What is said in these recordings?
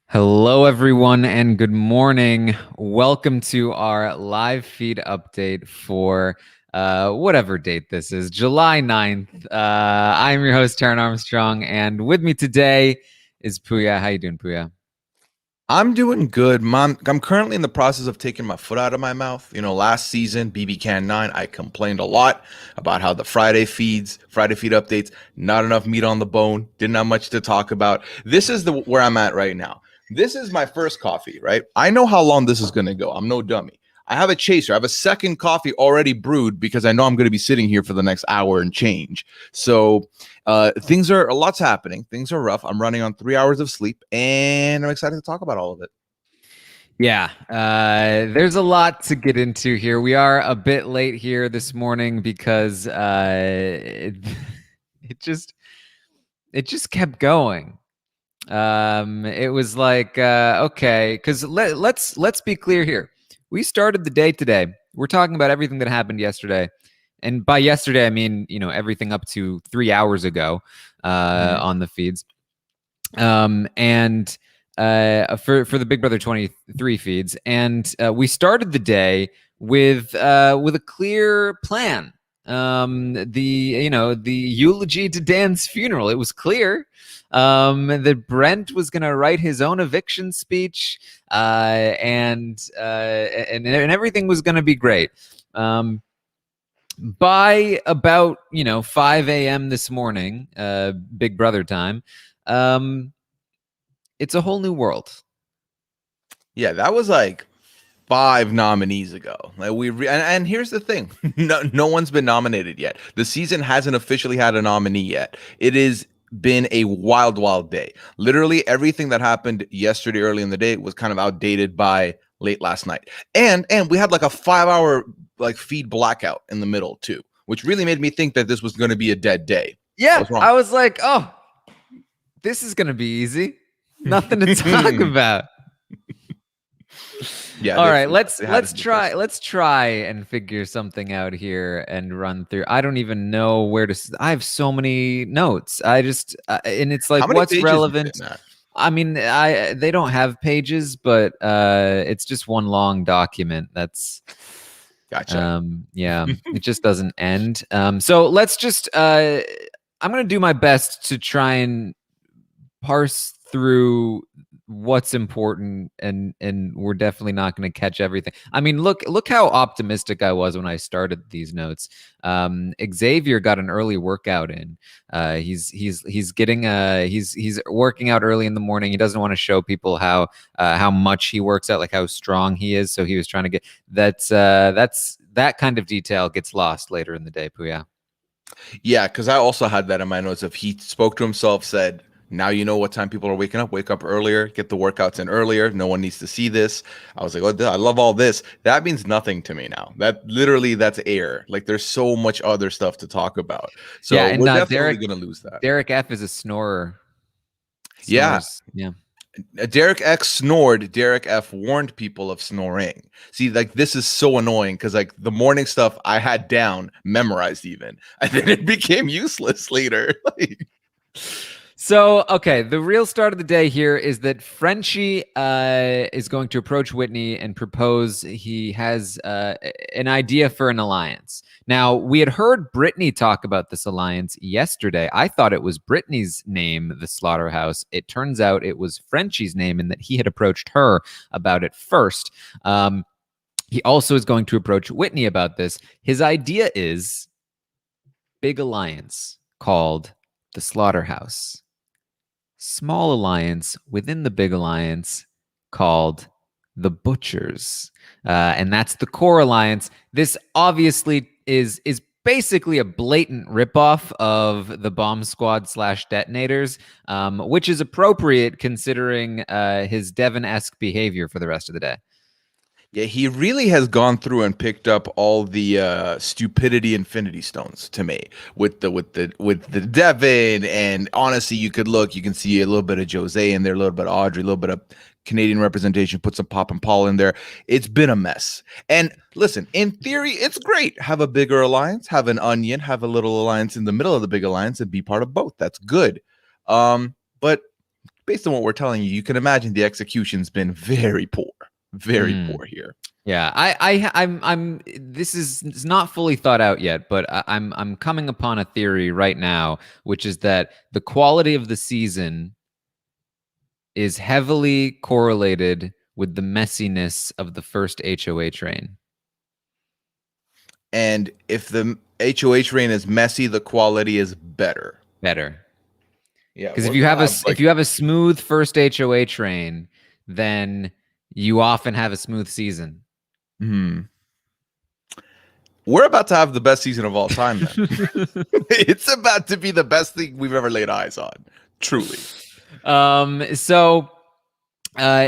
Hello, everyone, and good morning. Welcome to our live feed update for whatever date this is, July 9th. I'm your host, Taran Armstrong, and with me today is Pooya. How you doing, Pooya? I'm doing good, Mom. I'm currently in the process of taking my foot out of my mouth. Last season, BB Can 9, I complained a lot about how the Friday feed updates, not enough meat on the bone, didn't have much to talk about. This is the where I'm at right now. This is my first coffee, right? I know how long this is going to go. I'm no dummy. I have a chaser. I have a second coffee already brewed because I know I'm going to be sitting here for the next hour and change. So things are lots happening. Things are rough. I'm running on 3 hours of sleep, and I'm excited to talk about all of it. Yeah, there's a lot to get into here. We are a bit late here this morning because it just it just kept going. It was like okay, because let's be clear here. We started the day today. We're talking about everything that happened yesterday, and by yesterday I mean everything up to 3 hours ago on the feeds. And for the Big Brother 23 feeds, and we started the day with a clear plan. The eulogy to Dan's funeral. It was clear that Brent was going to write his own eviction speech, and everything was going to be great. By about 5 a.m. this morning, Big Brother time, it's a whole new world. Yeah, that was like 5 nominees ago. Like and here's the thing: no one's been nominated yet. The season hasn't officially had a nominee yet. It has been a wild day. Literally everything that happened yesterday early in the day was kind of outdated by late last night. And we had like a 5 hour like feed blackout in the middle too, which really made me think that this was going to be a dead day. Yeah, I was like, oh, this is going to be easy. Nothing to talk about. Yeah. All right, let's try and figure something out here and run through. I don't even know where to. I have so many notes. I just and it's like, what's relevant? I mean, they don't have pages, but it's just one long document. That's gotcha. Yeah, it just doesn't end. So let's just. I'm gonna do my best to try and parse through what's important, and we're definitely not going to catch everything. I mean, look how optimistic I was when I started these notes. Xavier got an early workout in. He's getting he's working out early in the morning. He doesn't want to show people how much he works out, like how strong he is. So he was trying to get that kind of detail gets lost later in the day, Pooya. Yeah, because I also had that in my notes. If he spoke to himself, said, now you know what time people are waking up. Wake up earlier, get the workouts in earlier. No one needs to see this. I was like, oh, I love all this. That means nothing to me now. That's air. Like there's so much other stuff to talk about. So yeah, and we're definitely going to lose that. Derek F is a snorer. Snores. Yeah. Derek X snored. Derek F warned people of snoring. See, like this is so annoying because like the morning stuff I had down, memorized even, and then it became useless later. So, okay, the real start of the day here is that Frenchie is going to approach Whitney and propose. He has an idea for an alliance. Now, we had heard Brittany talk about this alliance yesterday. I thought it was Brittany's name, the Slaughterhouse. It turns out it was Frenchie's name, and that he had approached her about it first. He also is going to approach Whitney about this. His idea is big alliance called the Slaughterhouse. Small alliance within the big alliance called the Butchers, and that's the core alliance. This obviously is basically a blatant ripoff of the Bomb Squad / Detonators, which is appropriate considering his Devon-esque behavior for the rest of the day. Yeah, he really has gone through and picked up all the stupidity infinity stones to me with the Devon, and honestly, you can see a little bit of Jose in there, a little bit of Audrey, a little bit of Canadian representation, put some Pop and Paul in there. It's been a mess. And listen, in theory, it's great. Have a bigger alliance, have an onion, have a little alliance in the middle of the big alliance, and be part of both. That's good. But based on what we're telling you, you can imagine the execution's been very poor here. Yeah, I'm. This is it's not fully thought out yet, but I'm coming upon a theory right now, which is that the quality of the season is heavily correlated with the messiness of the first HOH reign. And if the HOH reign is messy, the quality is better. Yeah, Because if you have if you have a smooth first HOH reign, then you often have a smooth season. We're about to have the best season of all time, then. It's about to be the best thing we've ever laid eyes on. Truly. So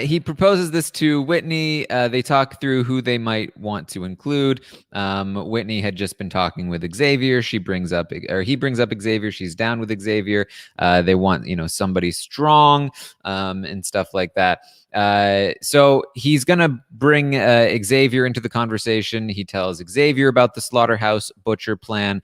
he proposes this to Whitney. They talk through who they might want to include. Whitney had just been talking with Xavier. He brings up Xavier. She's down with Xavier. They want, somebody strong, and stuff like that. So he's gonna bring Xavier into the conversation. He tells Xavier about the slaughterhouse butcher plan.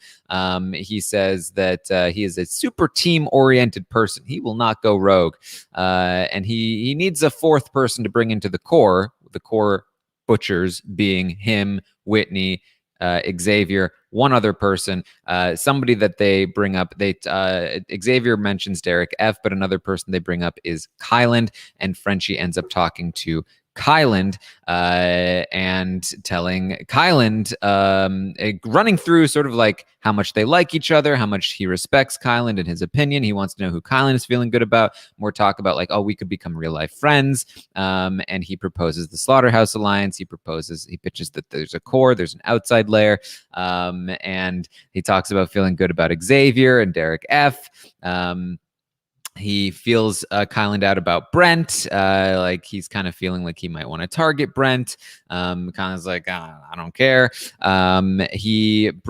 He says that he is a super team-oriented person. He will not go rogue, and he needs a fourth person to bring into the core. The core butchers being him, Whitney, Xavier, one other person, somebody that they bring up. Xavier mentions Derek F, but another person they bring up is Kyland, and Frenchie ends up talking to Kyland and telling Kyland, running through sort of like how much they like each other, how much he respects Kyland and his opinion. He wants to know who Kyland is feeling good about. More talk about like, oh, we could become real life friends. And he proposes the Slaughterhouse Alliance. He pitches that there's a core, there's an outside layer. And he talks about feeling good about Xavier and Derek F. He feels Kyland out about Brent. Like he's kind of feeling like he might want to target Brent. Kyland's like, I don't care. Kyland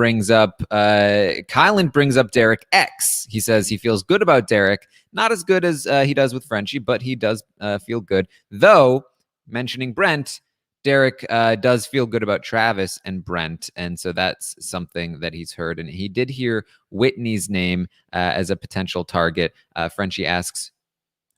brings up Derek X. He says he feels good about Derek. Not as good as he does with Frenchie, but he does feel good. Though, mentioning Brent, Derek does feel good about Travis and Brent, and so that's something that he's heard. And he did hear Whitney's name as a potential target. Frenchie asks,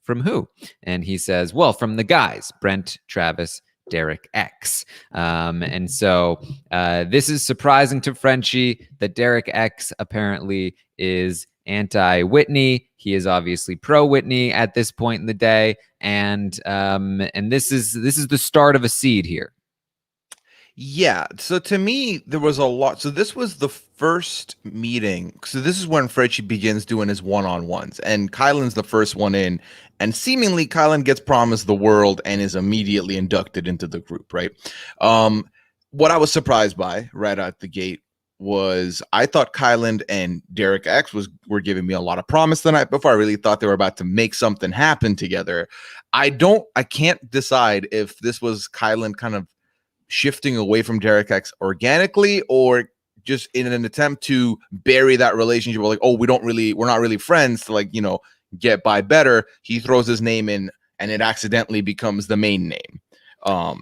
from who? And he says, well, from the guys, Brent, Travis, Derek X. And so this is surprising to Frenchie that Derek X apparently is anti-Whitney. He is obviously pro-Whitney at this point in the day, and this is the start of a seed here. Yeah. So to me, there was a lot. So this was the first meeting. So this is when Frenchie begins doing his one-on-ones, and Kyland's the first one in, and seemingly Kyland gets promised the world and is immediately inducted into the group. Right. What I was surprised by right out the gate was I thought Kyland and Derek X were giving me a lot of promise the night before. I really thought they were about to make something happen together. I can't decide if this was Kyland kind of shifting away from Derek X organically, or just in an attempt to bury that relationship. Like, oh, we're not really friends, to like, get by better. He throws his name in and it accidentally becomes the main name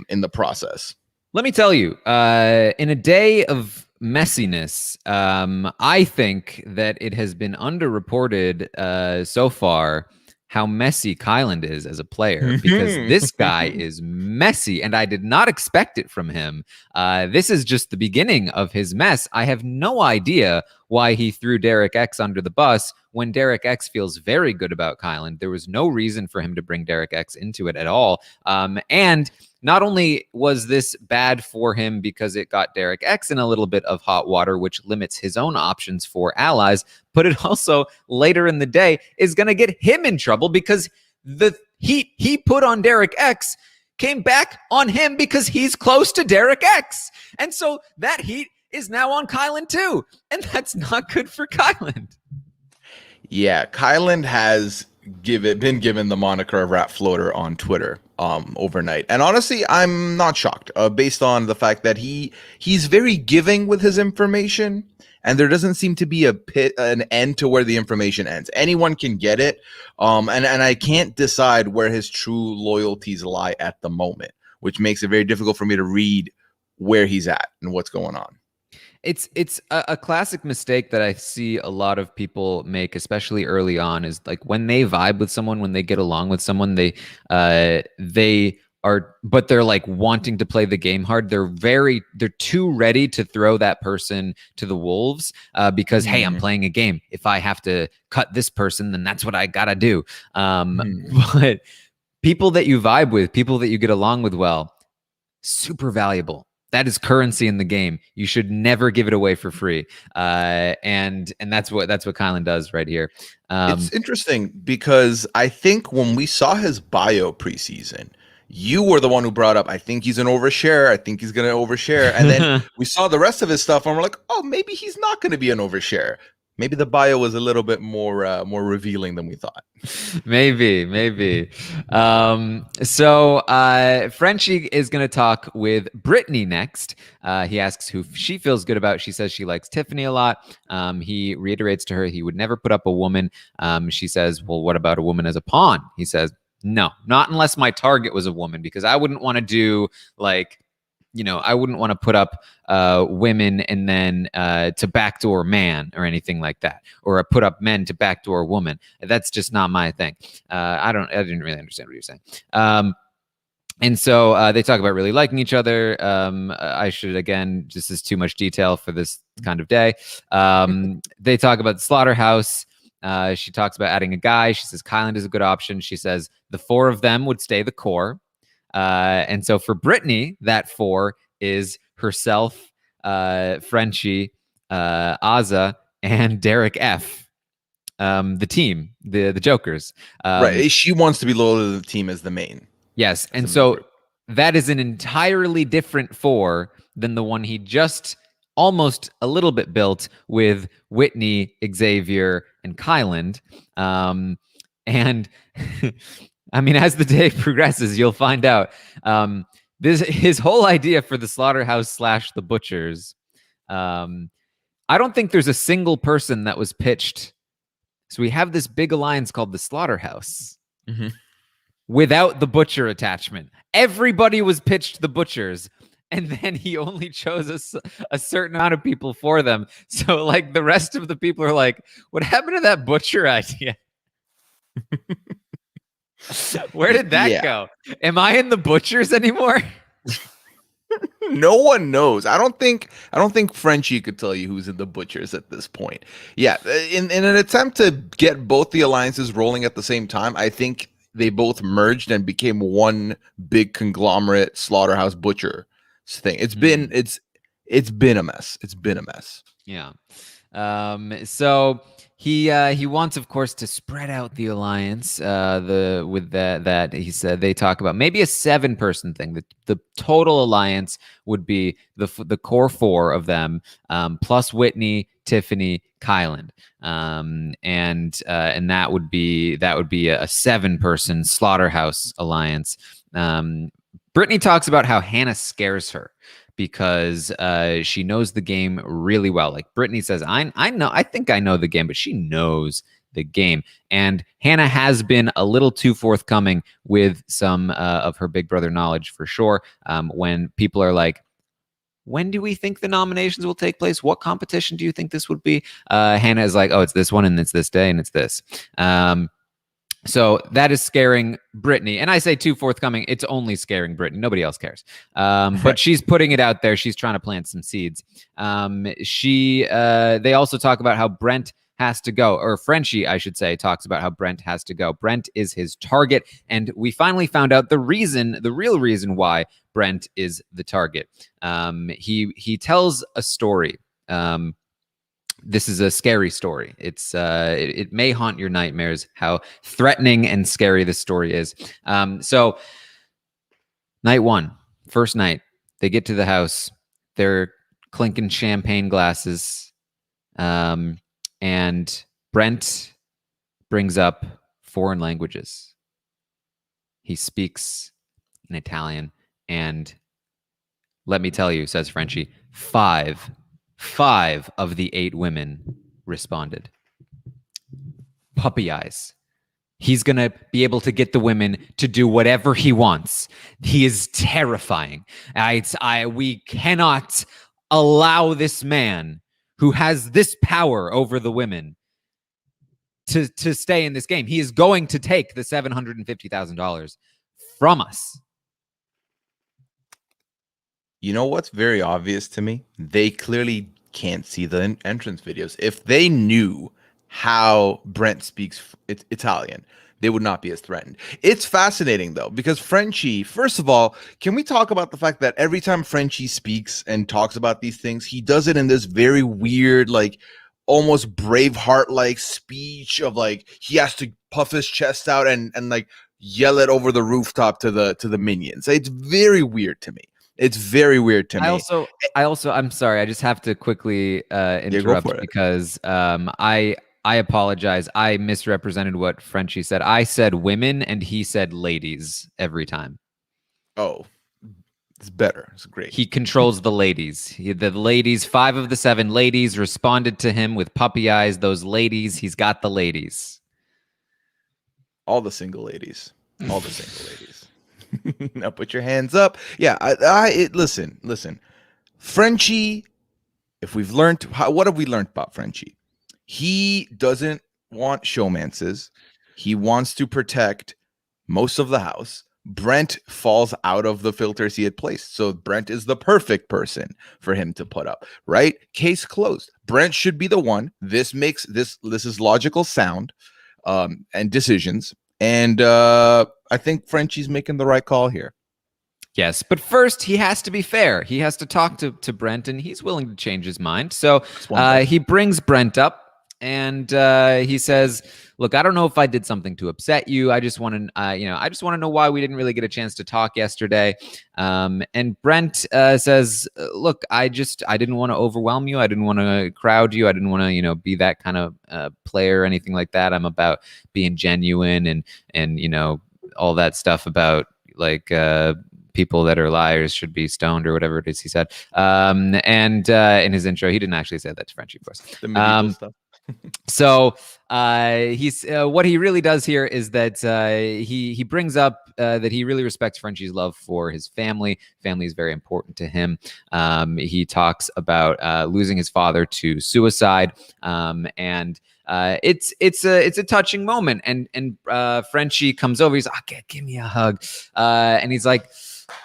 in the process. Let me tell you, in a day of messiness, I think that it has been underreported so far how messy Kyland is as a player, because this guy is messy, and I did not expect it from him. This is just the beginning of his mess. I have no idea why he threw Derek X under the bus when Derek X feels very good about Kyland. There was no reason for him to bring Derek X into it at all. And not only was this bad for him because it got Derek X in a little bit of hot water, which limits his own options for allies, but it also later in the day is going to get him in trouble because the heat he put on Derek X came back on him because he's close to Derek X. And so that heat is now on Kyland too. And that's not good for Kyland. Yeah, Kyland has been given the moniker of Rat Floater on Twitter overnight, and honestly, I'm not shocked based on the fact that he's very giving with his information, and there doesn't seem to be an end to where the information ends. Anyone can get it, and I can't decide where his true loyalties lie at the moment, which makes it very difficult for me to read where he's at and what's going on. It's a classic mistake that I see a lot of people make, especially early on, is like when they vibe with someone, when they get along with someone, they are, but they're like wanting to play the game hard. They're too ready to throw that person to the wolves because hey, I'm playing a game. If I have to cut this person, then that's what I gotta do. But people that you vibe with, people that you get along with well, super valuable. That is currency in the game. You should never give it away for free. And that's what Kyland does right here. It's interesting because I think when we saw his bio preseason, you were the one who brought up, I think he's an overshare. I think he's going to overshare. And then we saw the rest of his stuff and we're like, oh, maybe he's not going to be an overshare. Maybe the bio was a little bit more revealing than we thought. Maybe. So Frenchie is going to talk with Brittany next. He asks who she feels good about. She says she likes Tiffany a lot. He reiterates to her he would never put up a woman. She says, well, what about a woman as a pawn? He says, no, not unless my target was a woman, because I wouldn't want to do like, I wouldn't want to put up women and then to backdoor man or anything like that, or put up men to backdoor woman. That's just not my thing. I didn't really understand what you were saying. And so they talk about really liking each other. I should, again, this is too much detail for this kind of day. They talk about the slaughterhouse. She talks about adding a guy. She says Kyland is a good option. She says the four of them would stay the core. And so for Brittany, that four is herself, Frenchie, Azza, and Derek F. The team, the Jokers. Right. She wants to be loyal to the team as the main. Yes. And so that is an entirely different four than the one he just almost a little bit built with Whitney, Xavier, and Kyland. And I mean, as the day progresses, you'll find out. His whole idea for the slaughterhouse / the butchers. I don't think there's a single person that was pitched. So we have this big alliance called the slaughterhouse without the butcher attachment. Everybody was pitched the butchers, and then he only chose a certain amount of people for them. So like the rest of the people are like, what happened to that butcher idea? Where did that go? Am I in the butchers anymore? No one knows. I don't think Frenchie could tell you who's in the butchers at this point. Yeah, in an attempt to get both the alliances rolling at the same time, I think they both merged and became one big conglomerate slaughterhouse butcher thing. It's been a mess. It's been a mess. Yeah. So he wants, of course, to spread out the alliance. That he said they talk about maybe a 7-person thing. The total alliance would be the core 4 of them, plus Whitney, Tiffany, Kyland, and that would be a 7-person slaughterhouse alliance. Brittany talks about how Hannah scares her because she knows the game really well. Like Brittany says, I think I know the game, but she knows the game. And Hannah has been a little too forthcoming with some of her Big Brother knowledge for sure. When people are like, when do we think the nominations will take place? What competition do you think this would be? Hannah is like, oh, it's this one and it's this day and it's this. So that is scaring Brittany. And I say too forthcoming, it's only scaring Brittany. Nobody else cares. But she's putting it out there. She's trying to plant some seeds. They also talk about how Brent has to go, or Frenchie, I should say, talks about how Brent has to go. Brent is his target. And we finally found out the real reason why Brent is the target. He tells a story. This is a scary story. It may haunt your nightmares, how threatening and scary this story is. So night 1, first night, they get to the house. They're clinking champagne glasses. And Brent brings up foreign languages. He speaks in Italian. And let me tell you, says Frenchie, 5 of the 8 women responded. Puppy eyes. He's going to be able to get the women to do whatever he wants. He is terrifying. We cannot allow this man who has this power over the women to stay in this game. He is going to take the $750,000 from us. You know what's very obvious to me? They clearly can't see the entrance videos. If they knew how Brent speaks Italian, they would not be as threatened. It's fascinating though, because Frenchie, first of all, can we talk about the fact that every time Frenchie speaks and talks about these things, he does it in this very weird, like almost Braveheart-like speech of like he has to puff his chest out and like yell it over the rooftop to the minions. It's very weird to me. It's very weird to me. I'm sorry. I just have to quickly interrupt because I apologize. I misrepresented what Frenchie said. I said women and he said ladies every time. Oh, it's better. It's great. He controls the ladies. The ladies, 5 of the 7 ladies responded to him with puppy eyes. Those ladies, he's got the ladies. All the single ladies. All the single ladies. Now put your hands up. Yeah, listen. Frenchie, if we've learned, what have we learned about Frenchie? He doesn't want showmances. He wants to protect most of the house. Brent falls out of the filters he had placed. So Brent is the perfect person for him to put up, right? Case closed. Brent should be the one. This is logical sound and decisions. And I think Frenchie's making the right call here. Yes, but first he has to be fair. He has to talk to Brent, and he's willing to change his mind. So he brings Brent up, and he says, "Look, I don't know if I did something to upset you. I just want to, I just want to know why we didn't really get a chance to talk yesterday." And Brent says, "Look, I didn't want to overwhelm you. I didn't want to crowd you. I didn't want to, be that kind of player or anything like that. I'm about being genuine and all that stuff about like." People that are liars should be stoned or whatever it is he said. And in his intro, he didn't actually say that to Frenchie, of course. The medieval stuff. So he's what he really does here is that he brings up that he really respects Frenchie's love for his family. Family is very important to him. He talks about losing his father to suicide, and it's a touching moment. And Frenchie comes over. He's like, "Okay, give me a hug," and he's like,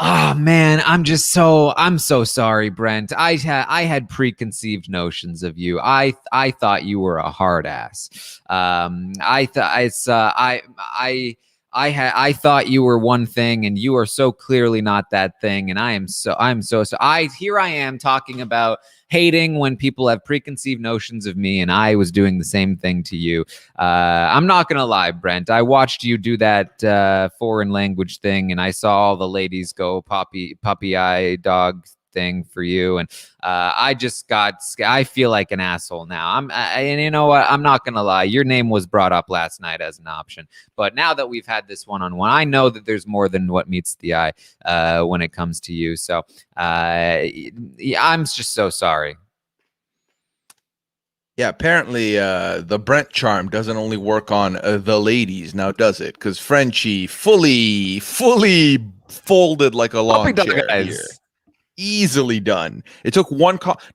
"Oh man, I'm so sorry, Brent. I had preconceived notions of you. I thought you were a hard ass. I thought you were one thing, and you are so clearly not that thing. And I'm so here I am talking about hating when people have preconceived notions of me, and I was doing the same thing to you. I'm not gonna lie, Brent. I watched you do that foreign language thing, and I saw all the ladies go puppy eye dog thing for you, and I just I feel like an asshole now. And you know what? I'm not gonna lie. Your name was brought up last night as an option, but now that we've had this one-on-one, I know that there's more than what meets the eye when it comes to you. So I'm just so sorry." Yeah, apparently the Brent charm doesn't only work on the ladies now, does it? Because Frenchie fully folded like a lawn chair here. Easily done. It took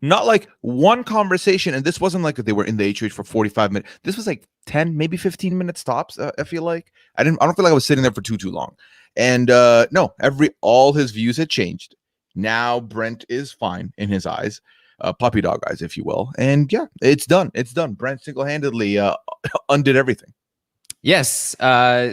not like one conversation, and this wasn't like they were in the HOH for 45 minutes. This was like 10, maybe 15 minute stops. I feel like I don't feel like I was sitting there for too long. And no, all his views had changed. Now Brent is fine in his eyes, puppy dog eyes, if you will. And yeah, it's done. Brent single-handedly undid everything. Yes.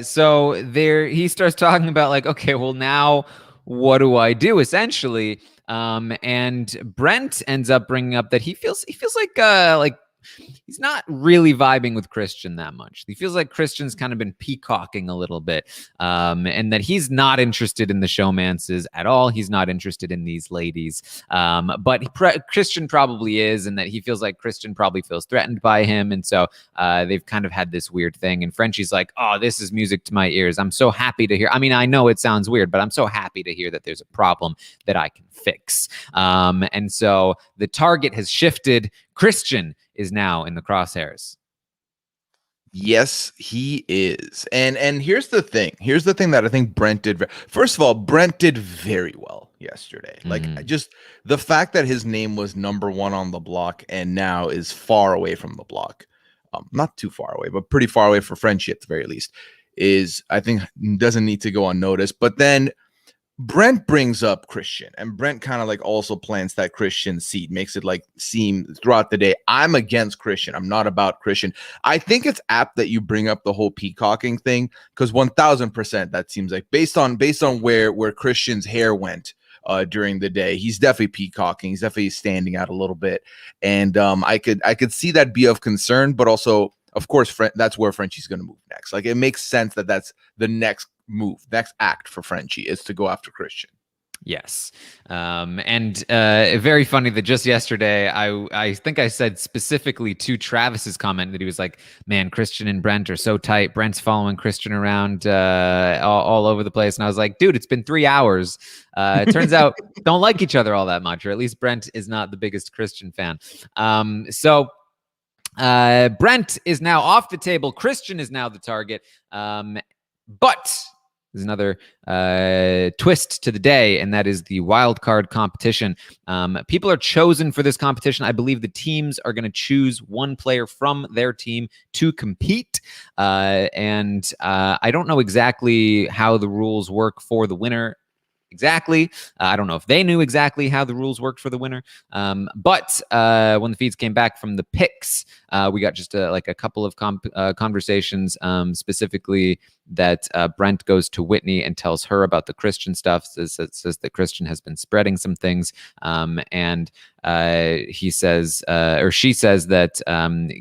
So there he starts talking about like, okay, well now what do I do essentially? And Brent ends up bringing up that he feels like he's not really vibing with Christian that much. He feels like Christian's kind of been peacocking a little bit, and that he's not interested in the showmances at all. He's not interested in these ladies, but Christian probably is, and that he feels like Christian probably feels threatened by him, and so they've kind of had this weird thing. And Frenchie's like, "Oh, this is music to my ears. I'm so happy to hear. I mean, I know it sounds weird, but I'm so happy to hear that there's a problem that I can fix." And so the target has shifted. Christian is now in the crosshairs. Yes, he is. And here's the thing. Here's the thing that I think Brent did. First of all, Brent did very well. yesterday. Like, Mhm. just the fact that his name was number one on the block and now is far away from the block, not too far away, but pretty far away for Frenchie at the very least, is, I think, doesn't need to go unnoticed. But then Brent brings up Christian, and Brent kind of like also plants that Christian seed, makes it like seem throughout the day, I'm against Christian. I'm not about Christian. I think it's apt that you bring up the whole peacocking thing, because 1000% that seems like based on where Christian's hair went during the day, he's definitely peacocking. He's definitely standing out a little bit, and I could see that be of concern, but also, of course, that's where Frenchie's going to move next. Like, it makes sense that that's the next move, next act for Frenchie is to go after Christian. Yes. And very funny that just yesterday, I think I said specifically to Travis's comment that he was like, man, Christian and Brent are so tight. Brent's following Christian around all over the place. And I was like, dude, it's been 3 hours. It turns out don't like each other all that much, or at least Brent is not the biggest Christian fan. So Brent is now off the table. Christian is now the target. But there's another twist to the day, and that is the wild card competition. People are chosen for this competition. I believe the teams are going to choose one player from their team to compete. And I don't know exactly how the rules work for the winner. Exactly. I don't know if they knew exactly how the rules worked for the winner. But when the feeds came back from the picks, we got just like a couple of conversations, specifically that Brent goes to Whitney and tells her about the Christian stuff, says that Christian has been spreading some things. And he says, or she says that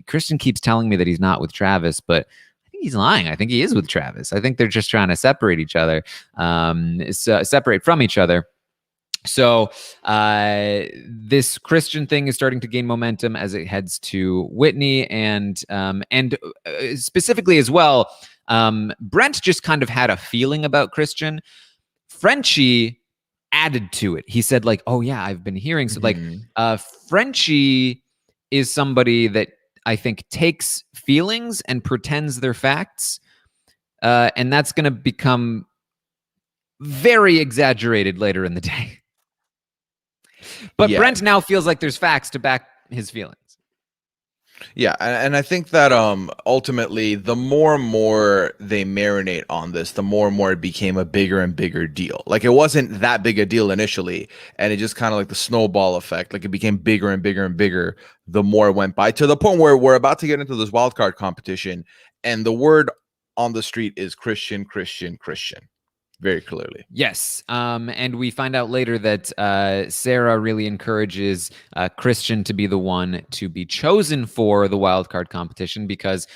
Christian keeps telling me that he's not with Travis, but he's lying. I think he is with Travis. I think they're just trying to separate each other, separate from each other. So this Christian thing is starting to gain momentum as it heads to Whitney, and specifically as well, Brent just kind of had a feeling about Christian. Frenchie added to it. He said like, "Oh yeah, I've been hearing." So like, Frenchie is somebody that I think takes feelings and pretends they're facts. And that's going to become very exaggerated later in the day. But yeah. Brent now feels like there's facts to back his feelings. Yeah, and I think that ultimately, the more and more they marinate on this, the more and more it became a bigger and bigger deal. Like, it wasn't that big a deal initially, and it just kind of like the snowball effect. Like, it became bigger and bigger and bigger the more it went by, to the point where we're about to get into this wild card competition, and the word on the street is Christian, Christian, Christian. Very clearly. Yes. And we find out later that Sarah really encourages Christian to be the one to be chosen for the wildcard competition because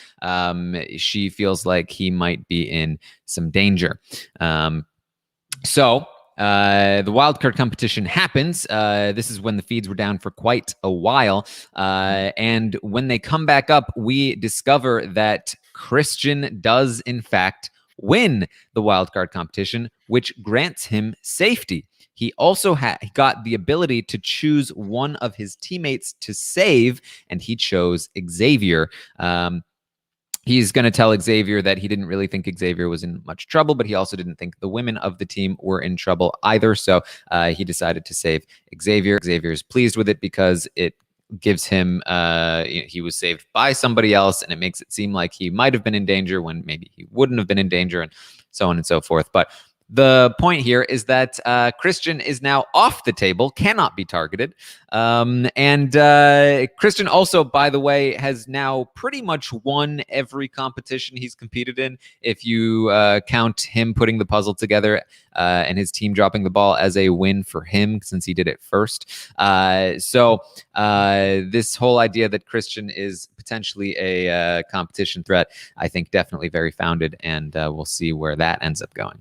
she feels like he might be in some danger. So the wildcard competition happens. This is when the feeds were down for quite a while. And when they come back up, we discover that Christian does, in fact, win the wildcard competition, which grants him safety. He also got the ability to choose one of his teammates to save, and he chose Xavier. He's going to tell Xavier that he didn't really think Xavier was in much trouble, but he also didn't think the women of the team were in trouble either. So he decided to save Xavier. Xavier is pleased with it because it gives him he was saved by somebody else, and it makes it seem like he might have been in danger when maybe he wouldn't have been in danger, and so on and so forth. But the point here is that Christian is now off the table, cannot be targeted. And Christian also, by the way, has now pretty much won every competition he's competed in. If you count him putting the puzzle together and his team dropping the ball as a win for him, since he did it first. So this whole idea that Christian is potentially a competition threat, I think definitely very founded, and we'll see where that ends up going.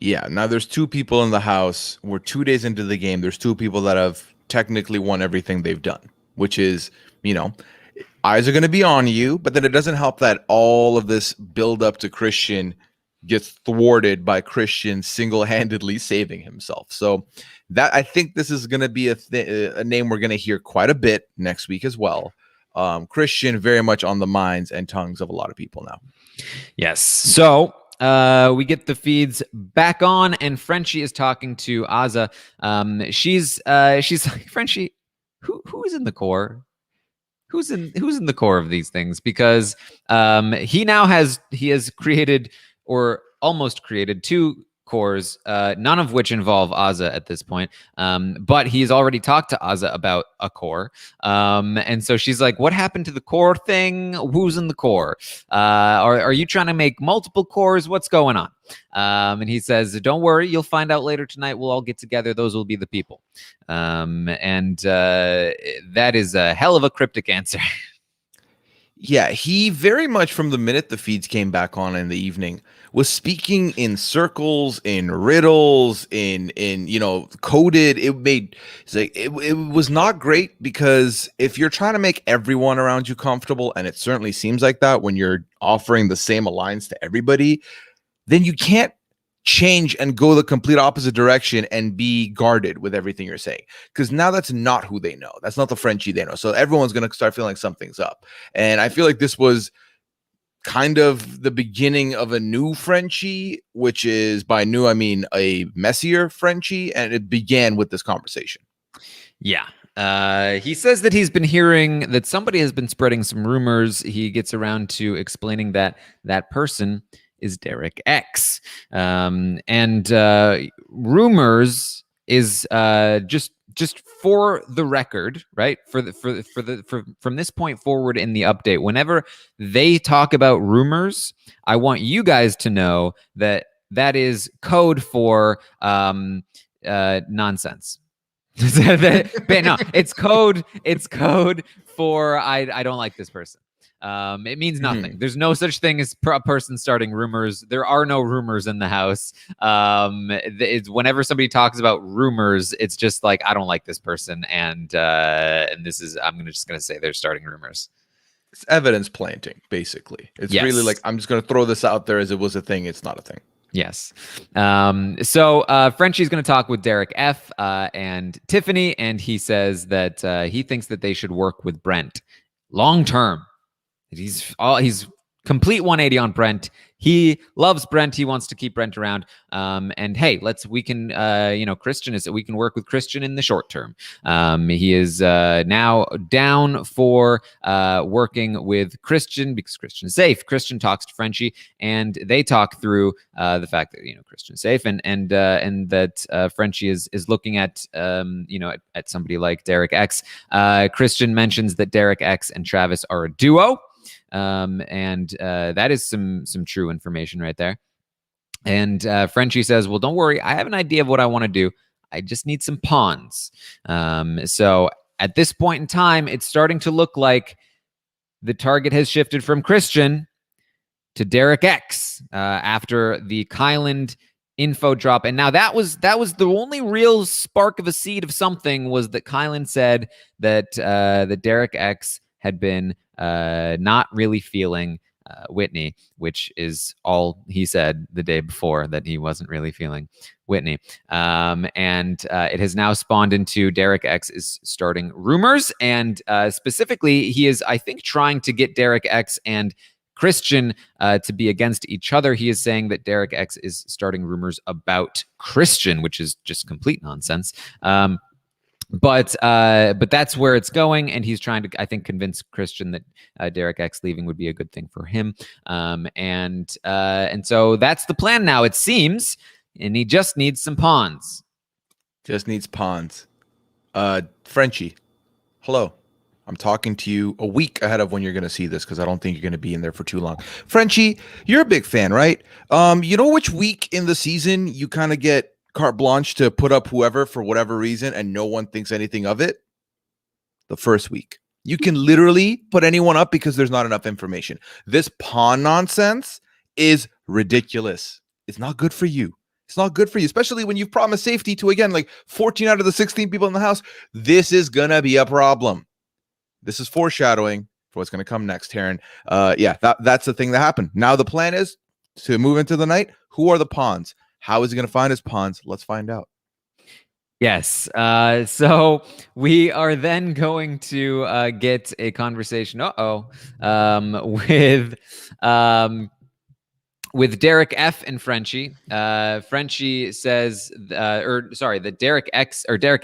Yeah, now there's two people in the house. We're 2 days into the game. There's two people that have technically won everything they've done, which is, eyes are going to be on you, but then it doesn't help that all of this build up to Christian gets thwarted by Christian single-handedly saving himself. So that, I think this is going to be a name we're going to hear quite a bit next week as well. Christian very much on the minds and tongues of a lot of people now. Yes. So we get the feeds back on, and Frenchie is talking to Azza. She's like, Frenchie, who is in the core? Who's in the core of these things? Because he has created, or almost created, two cores, none of which involve Azza at this point. But he's already talked to Azza about a core. And so she's like, what happened to the core thing? Who's in the core? Are you trying to make multiple cores? What's going on? And he says, don't worry, you'll find out later tonight. We'll all get together. Those will be the people. That is a hell of a cryptic answer. Yeah, he very much, from the minute the feeds came back on in the evening, was speaking in circles, in riddles, in coded. It was not great, because if you're trying to make everyone around you comfortable, and it certainly seems like that when you're offering the same alliance to everybody, then you can't change and go the complete opposite direction and be guarded with everything you're saying, because now that's not who they know. That's not the Frenchie they know. So everyone's going to start feeling like something's up. And I feel like this was kind of the beginning of a new Frenchie, which is, by new I mean a messier Frenchie, and it began with this conversation. Yeah. He says that he's been hearing that somebody has been spreading some rumors. He gets around to explaining that that person is Derek X. And rumors is just for the record, right? From this point forward in the update, whenever they talk about rumors, I want you guys to know that that is code for nonsense. No, it's code. It's code for I don't like this person. It means nothing. There's no such thing as a person starting rumors. There are no rumors in the house. It's whenever somebody talks about rumors, it's just like, I don't like this person, and this is, I'm just gonna say they're starting rumors. It's evidence planting, basically. It's really like, I'm just gonna throw this out there as it was a thing. It's not a thing. Yes. So Frenchie's going to talk with Derek F. And Tiffany, and he says that he thinks that they should work with Brent long term. He's complete 180 on Brent. He loves Brent. He wants to keep Brent around. And hey, we can work with Christian in the short term. He is now down for working with Christian because Christian is safe. Christian talks to Frenchie, and they talk through the fact that Christian's safe, and that Frenchie is looking at at somebody like Derek X. Christian mentions that Derek X and Travis are a duo. And that is some true information right there. And Frenchie says, well, don't worry, I have an idea of what I want to do. I just need some pawns. So at this point in time, it's starting to look like the target has shifted from Christian to Derek X after the Kyland info drop. And now that was the only real spark of a seed of something, was that Kyland said that that Derek X had been not really feeling Whitney, which is all he said the day before, that he wasn't really feeling Whitney. And it has now spawned into Derek X is starting rumors. And specifically, he is, I think, trying to get Derek X and Christian to be against each other. He is saying that Derek X is starting rumors about Christian, which is just complete nonsense. But that's where it's going, and he's trying to, I think, convince Christian that Derek X leaving would be a good thing for him. And so that's the plan now, it seems, and he just needs some pawns. Just needs pawns. Frenchie, hello. I'm talking to you a week ahead of when you're going to see this, because I don't think you're going to be in there for too long. Frenchie, you're a big fan, right? You know which week in the season you kind of get carte blanche to put up whoever for whatever reason and no one thinks anything of it? The first week. You can literally put anyone up because there's not enough information. This pawn nonsense is ridiculous. It's not good for you. It's not good for you, especially when you've promised safety to, again, like 14 out of the 16 people in the house. This is going to be a problem. This is foreshadowing for what's going to come next, Taran. That's the thing that happened. Now the plan is to move into the night. Who are the pawns? How is he going to find his pawns? Let's find out. Yes. So we are then going to get a conversation. With with Derek F and Frenchie. Frenchie says, the Derek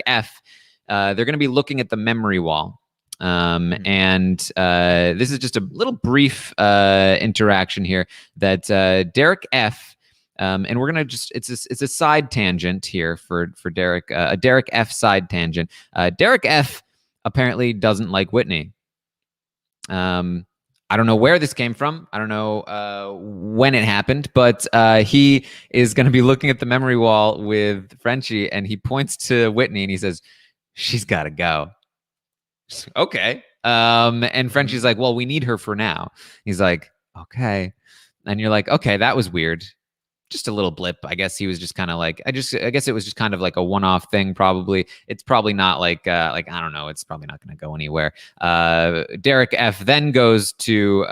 F. They're going to be looking at the memory wall. And this is just a little brief interaction here that Derek F. And we're gonna it's a side tangent here for Derek, a Derek F side tangent. Derek F apparently doesn't like Whitney. I don't know where this came from. I don't know when it happened, but he is going to be looking at the memory wall with Frenchie, and he points to Whitney and he says, "She's got to go." Okay. And Frenchie's like, "Well, we need her for now." He's like, "Okay." And you're like, "Okay, that was weird. Just a little blip." I guess he was just kind of like, I guess it was just kind of like a one-off thing. Probably, it's probably not like I don't know. It's probably not going to go anywhere. Derek F then goes to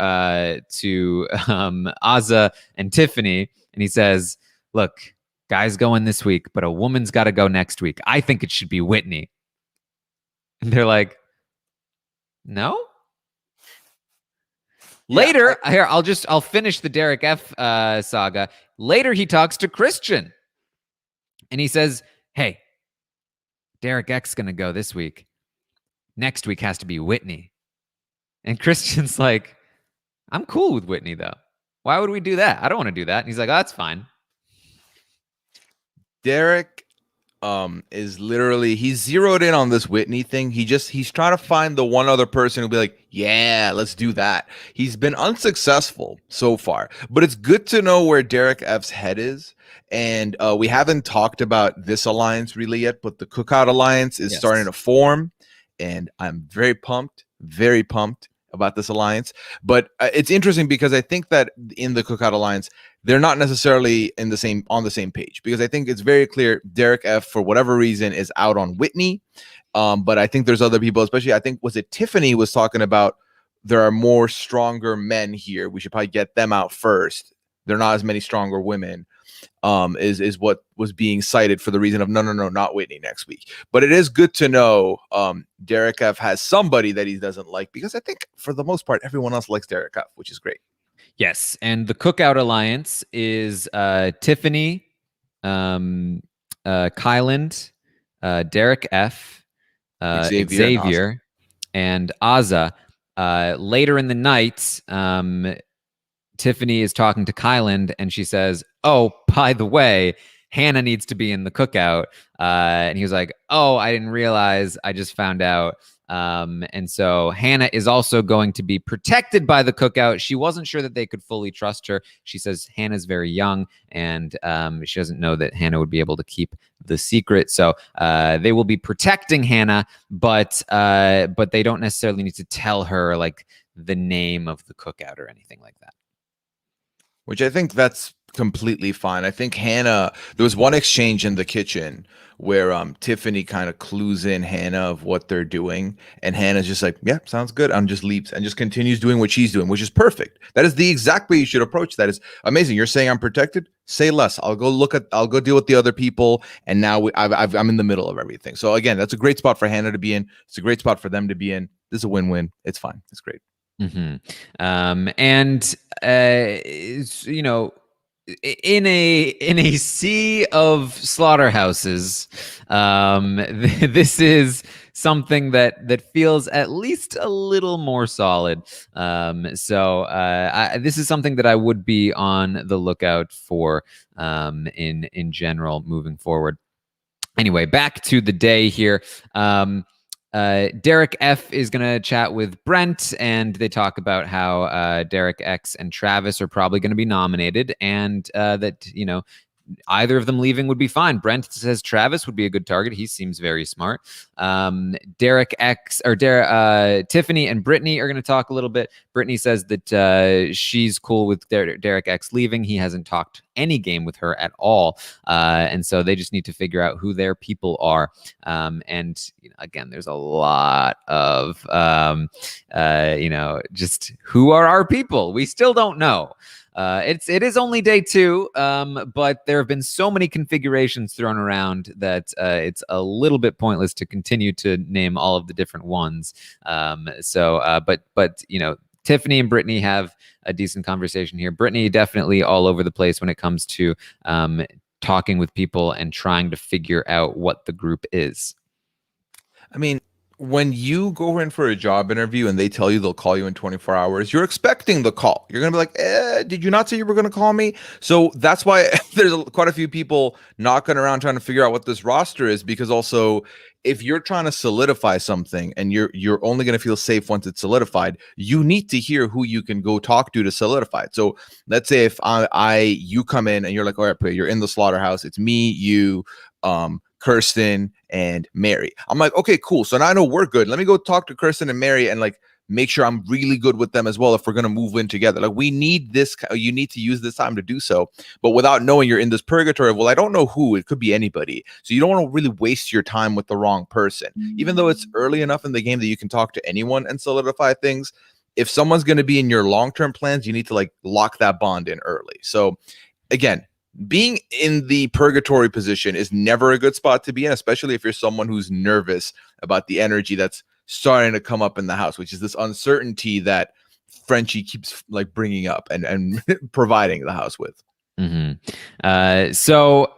Azza and Tiffany, and he says, "Look, guys going this week, but a woman's got to go next week. I think it should be Whitney." And they're like, "No." Later, here I'll finish the Derek F saga. Later, he talks to Christian, and he says, "Hey, Derek X's gonna go this week. Next week has to be Whitney." And Christian's like, "I'm cool with Whitney though. Why would we do that? I don't want to do that." And he's like, "Oh, that's fine." Derek is literally, he's zeroed in on this Whitney thing. He's trying to find the one other person who'll be like, yeah, let's do that. He's been unsuccessful so far, but it's good to know where Derek F's head is. And we haven't talked about this alliance really yet, but the Cookout alliance is starting to form, and I'm very pumped about this alliance. But it's interesting because I think that in the Cookout alliance, they're not necessarily on the same page, because I think it's very clear Derek F, for whatever reason, is out on Whitney. But I think there's other people, especially, I think, was it Tiffany was talking about, there are more stronger men here. We should probably get them out first. There are not as many stronger women. Is what was being cited for the reason of no, not Whitney next week. But it is good to know Derek F has somebody that he doesn't like, because I think for the most part everyone else likes Derek F, which is great. Yes, and the Cookout alliance is Tiffany, Kyland, Derek F, Xavier, and Azza. Later in the night, Tiffany is talking to Kyland, and she says, "Oh, by the way, Hannah needs to be in the Cookout." And he was like, "Oh, I didn't realize. I just found out." And so Hannah is also going to be protected by the Cookout. She wasn't sure that they could fully trust her. She says Hannah's very young, and she doesn't know that Hannah would be able to keep the secret. So they will be protecting Hannah, but they don't necessarily need to tell her like the name of the Cookout or anything like that. Which I think that's completely fine. I think Hannah, there was one exchange in the kitchen where Tiffany kind of clues in Hannah of what they're doing, and Hannah's just like, yeah, sounds good. Just leaves and just continues doing what she's doing, which is perfect. That is the exact way you should approach that. Is amazing. You're saying I'm protected. Say less. I'll go deal with the other people, and now I'm in the middle of everything. So again, that's a great spot for Hannah to be in. It's a great spot for them to be in. This is a win-win. It's fine. It's great. Mm-hmm. You know, in a sea of slaughterhouses, this is something that feels at least a little more solid. This is something that I would be on the lookout for in general moving forward. Anyway, back to the day here. Derek F is going to chat with Brent, and they talk about how Derek X and Travis are probably going to be nominated, and that, you know, either of them leaving would be fine. Brent says Travis would be a good target. He seems very smart. Derek X or Tiffany and Brittany are going to talk a little bit. Brittany says that she's cool with Derek X leaving. He hasn't talked any game with her at all. And so they just need to figure out who their people are. And you know, again, there's a lot of, just who are our people? We still don't know. It is only day 2, but there have been so many configurations thrown around that it's a little bit pointless to continue to name all of the different ones. But you know, Tiffany and Brittany have a decent conversation here. Brittany definitely all over the place when it comes to talking with people and trying to figure out what the group is. I mean, when you go in for a job interview and they tell you they'll call you in 24 hours, you're expecting the call. You're going to be like, did you not say you were going to call me? So that's why there's quite a few people knocking around trying to figure out what this roster is, because also if you're trying to solidify something and you're only going to feel safe once it's solidified, you need to hear who you can go talk to solidify it. So let's say if you come in and you're like, all right, Pooya, you're in the slaughterhouse. It's me, you, Kirsten, and Mary. I'm like, okay, cool. So now I know we're good. Let me go talk to Kirsten and Mary and like make sure I'm really good with them as well if we're going to move in together. Like we need this, you need to use this time to do so. But without knowing, you're in this purgatory of, well, I don't know who, it could be anybody. So you don't want to really waste your time with the wrong person. Even though it's early enough in the game that you can talk to anyone and solidify things, if someone's going to be in your long-term plans, you need to like lock that bond in early. So again, being in the purgatory position is never a good spot to be in, especially if you're someone who's nervous about the energy that's starting to come up in the house, which is this uncertainty that Frenchie keeps like bringing up and providing the house with. So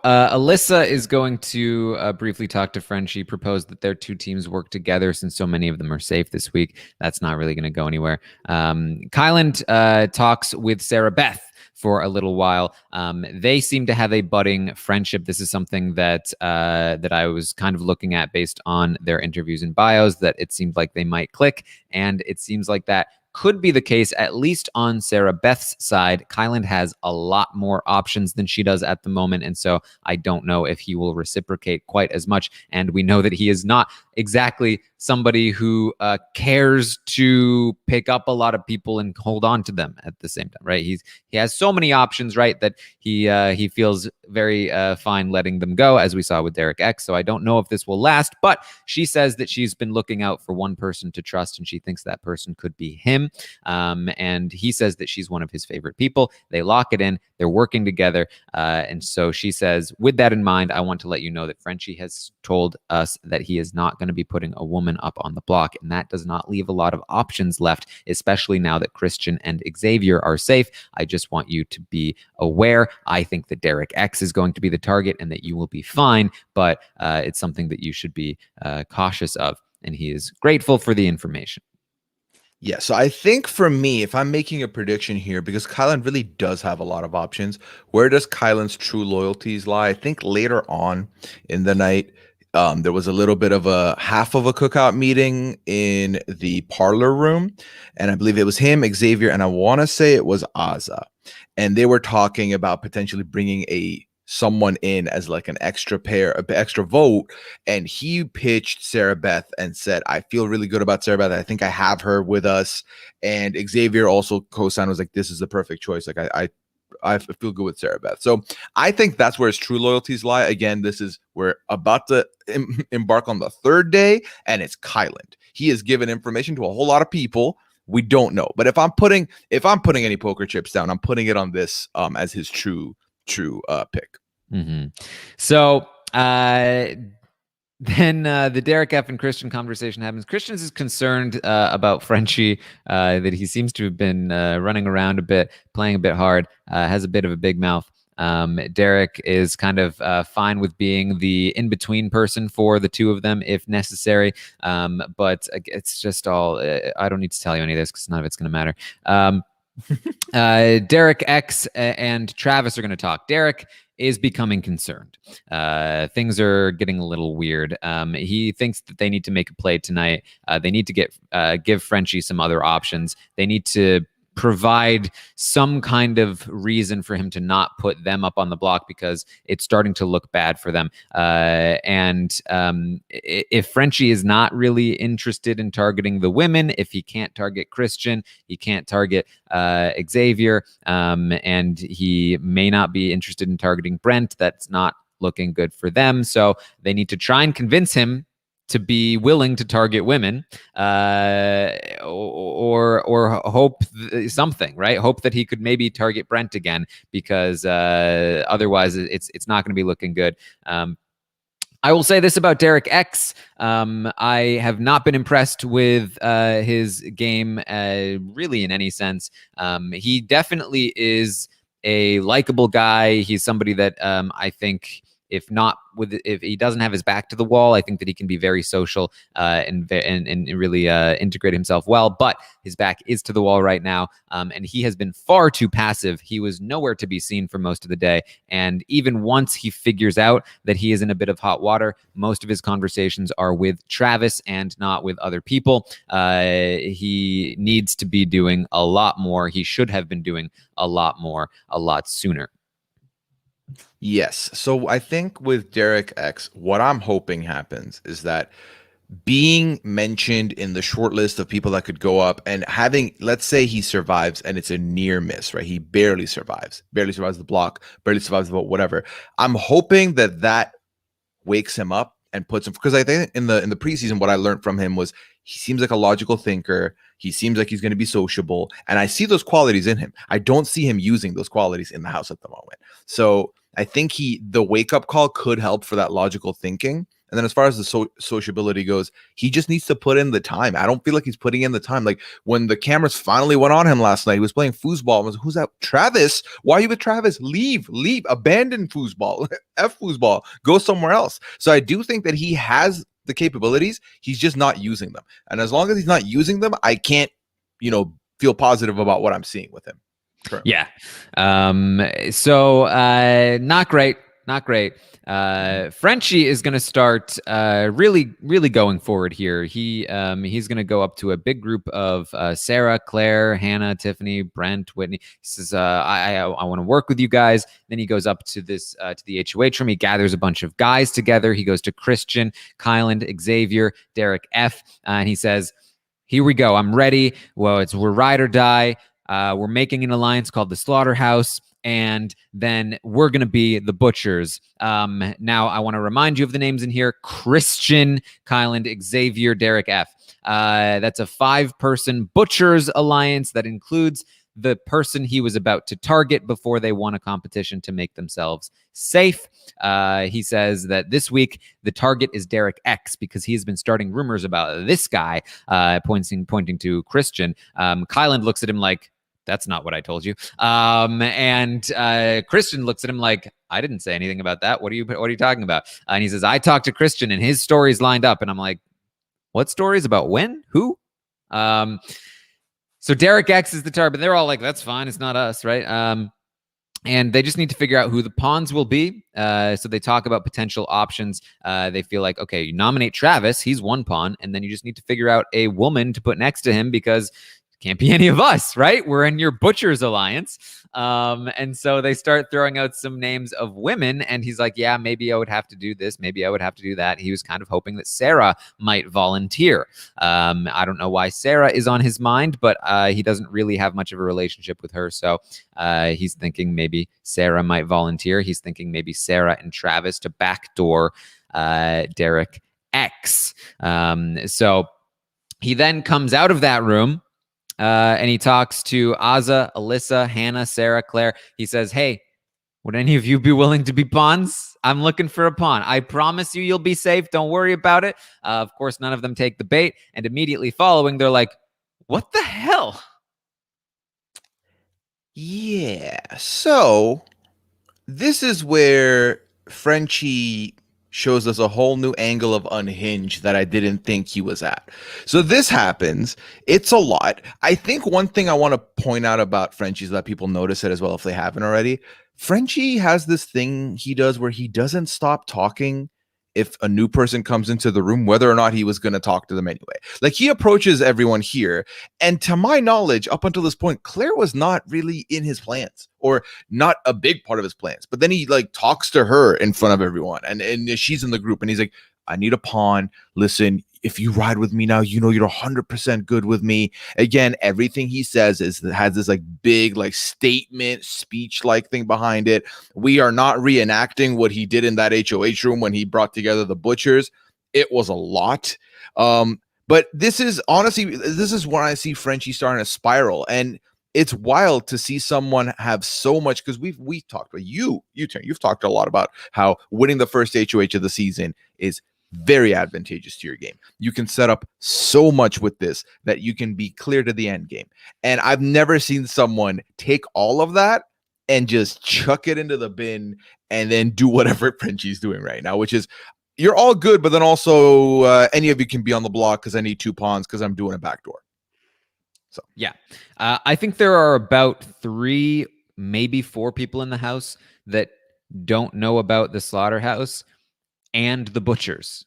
Alyssa is going to briefly talk to Frenchie, propose that their two teams work together since so many of them are safe this week. That's not really going to go anywhere. Kyland talks with Sarah Beth for a little while. They seem to have a budding friendship. This is something that I was kind of looking at based on their interviews and bios, that it seemed like they might click, and it seems like that could be the case, at least on Sarah Beth's side. Kyland has a lot more options than she does at the moment, and so I don't know if he will reciprocate quite as much. And we know that he is not exactly somebody who cares to pick up a lot of people and hold on to them at the same time, right? He has so many options, right, that he feels very fine letting them go, as we saw with Derek X. So I don't know if this will last, but she says that she's been looking out for one person to trust, and she thinks that person could be him. And he says that she's one of his favorite people. They lock it in. They're working together. And so she says, with that in mind, I want to let you know that Frenchie has told us that he is not going to be putting a woman up on the block. And that does not leave a lot of options left, especially now that Christian and Xavier are safe. I just want you to be aware. I think that Derek X is going to be the target and that you will be fine, but it's something that you should be cautious of. And he is grateful for the information. Yeah, so I think for me, if I'm making a prediction here, because Kyland really does have a lot of options, where does Kyland's true loyalties lie? I think later on in the night, there was a little bit of a half of a cookout meeting in the parlor room, and I believe it was him, Xavier, and I want to say it was Aza, and they were talking about potentially bringing someone in as like an extra vote, and he pitched Sarah Beth and said, I feel really good about Sarah Beth. I think I have her with us. And Xavier also co-signed, was like, this is the perfect choice. Like I feel good with Sarah Beth. So I think that's where his true loyalties lie. Again, we're about to embark on the third day, and it's Kyland. He has given information to a whole lot of people. We don't know, but if I'm putting any poker chips down, I'm putting it on this as his true pick. So then the Derek F and Christian conversation happens. Christian is concerned about Frenchie, that he seems to have been running around a bit, playing a bit hard, has a bit of a big mouth. Derek is kind of fine with being the in-between person for the two of them if necessary. But it's just all, I don't need to tell you any of this because none of it's going to matter. Derek X and Travis are going to talk. Derek is becoming concerned. Things are getting a little weird. He thinks that they need to make a play tonight. They need to give Frenchie some other options. They need to provide some kind of reason for him to not put them up on the block because it's starting to look bad for them. And if Frenchie is not really interested in targeting the women, if he can't target Christian, he can't target Xavier, and he may not be interested in targeting Brent, that's not looking good for them. So they need to try and convince him to be willing to target women, or hope something, right? Hope that he could maybe target Brent again, because otherwise it's not going to be looking good. I will say this about Derek X. I have not been impressed with his game really in any sense. He definitely is a likable guy. He's somebody that I think if he doesn't have his back to the wall, I think that he can be very social and really integrate himself well. But his back is to the wall right now, and he has been far too passive. He was nowhere to be seen for most of the day, and even once he figures out that he is in a bit of hot water, most of his conversations are with Travis and not with other people. He needs to be doing a lot more. He should have been doing a lot more, a lot sooner. Yes. So I think with Derek X, what I'm hoping happens is that being mentioned in the short list of people that could go up and having, let's say he survives and it's a near miss, right? He barely survives the block, barely survives the vote, whatever. I'm hoping that wakes him up and puts him, because I think in the preseason, what I learned from him was he seems like a logical thinker. He seems like he's going to be sociable. And I see those qualities in him. I don't see him using those qualities in the house at the moment. So I think the wake up call could help for that logical thinking. And then as far as the sociability goes, he just needs to put in the time. I don't feel like he's putting in the time. Like when the cameras finally went on him last night, he was playing foosball. I was, who's that? Travis? Why are you with Travis? Leave, abandon foosball, F foosball, go somewhere else. So I do think that he has the capabilities. He's just not using them. And as long as he's not using them, I can't, feel positive about what I'm seeing with him. Currently. Yeah. So not great. Not great. Frenchie is going to start really, really going forward here. He's going to go up to a big group of Sarah, Claire, Hannah, Tiffany, Brent, Whitney. He says, I want to work with you guys. Then he goes up to to the HOH room. He gathers a bunch of guys together. He goes to Christian, Kyland, Xavier, Derek F. And he says, here we go. I'm ready. Well, we're ride or die. We're making an alliance called the Slaughterhouse, and then we're going to be the Butchers. Now, I want to remind you of the names in here: Christian, Kyland, Xavier, Derek F. That's a 5-person Butchers alliance that includes the person he was about to target before they won a competition to make themselves safe. He says that this week the target is Derek X because he has been starting rumors about this guy, pointing to Christian. Kyland looks at him like, that's not what I told you. And Christian looks at him like, I didn't say anything about that. What are you talking about? And he says, I talked to Christian and his stories lined up. And I'm like, what stories about when? Who? So Derek X is the target. They're all like, that's fine. It's not us, right? And they just need to figure out who the pawns will be. So they talk about potential options. They feel like, okay, you nominate Travis. He's one pawn. And then you just need to figure out a woman to put next to him because can't be any of us, right? We're in your Butchers alliance. And so they start throwing out some names of women. And he's like, yeah, maybe I would have to do this. Maybe I would have to do that. He was kind of hoping that Sarah might volunteer. I don't know why Sarah is on his mind, but he doesn't really have much of a relationship with her. So he's thinking maybe Sarah might volunteer. He's thinking maybe Sarah and Travis to backdoor Derek X. So he then comes out of that room. And he talks to Azza, Alyssa, Hannah, Sarah, Claire. He says, hey, would any of you be willing to be pawns? I'm looking for a pawn. I promise you'll be safe. Don't worry about it. Of course, none of them take the bait. And immediately following, they're like, what the hell? Yeah. So this is where Frenchie shows us a whole new angle of unhinged that I didn't think he was at. So this happens. It's a lot. I think one thing I want to point out about Frenchie is that people notice it as well if they haven't already. Frenchie has this thing he does where he doesn't stop talking if a new person comes into the room, whether or not he was going to talk to them anyway. Like he approaches everyone here. And to my knowledge, up until this point, Claire was not really in his plans or not a big part of his plans. But then he like talks to her in front of everyone and she's in the group and he's like, I need a pawn. Listen, if you ride with me now, you know you're 100% good with me. Again, everything he says has this like big like statement speech like thing behind it. We are not reenacting what he did in that HOH room when he brought together the Butchers. It was a lot. But this is honestly, this is when I see Frenchie starting to spiral. And it's wild to see someone have so much, because we talked about you've talked a lot about how winning the first HOH of the season is very advantageous to your game. You can set up so much with this that you can be clear to the end game. And I've never seen someone take all of that and just chuck it into the bin and then do whatever Frenchie's doing right now, which is, you're all good, but then also any of you can be on the block because I need 2 pawns because I'm doing a backdoor. So yeah, I think there are about 3, maybe 4 people in the house that don't know about the slaughterhouse and the butchers.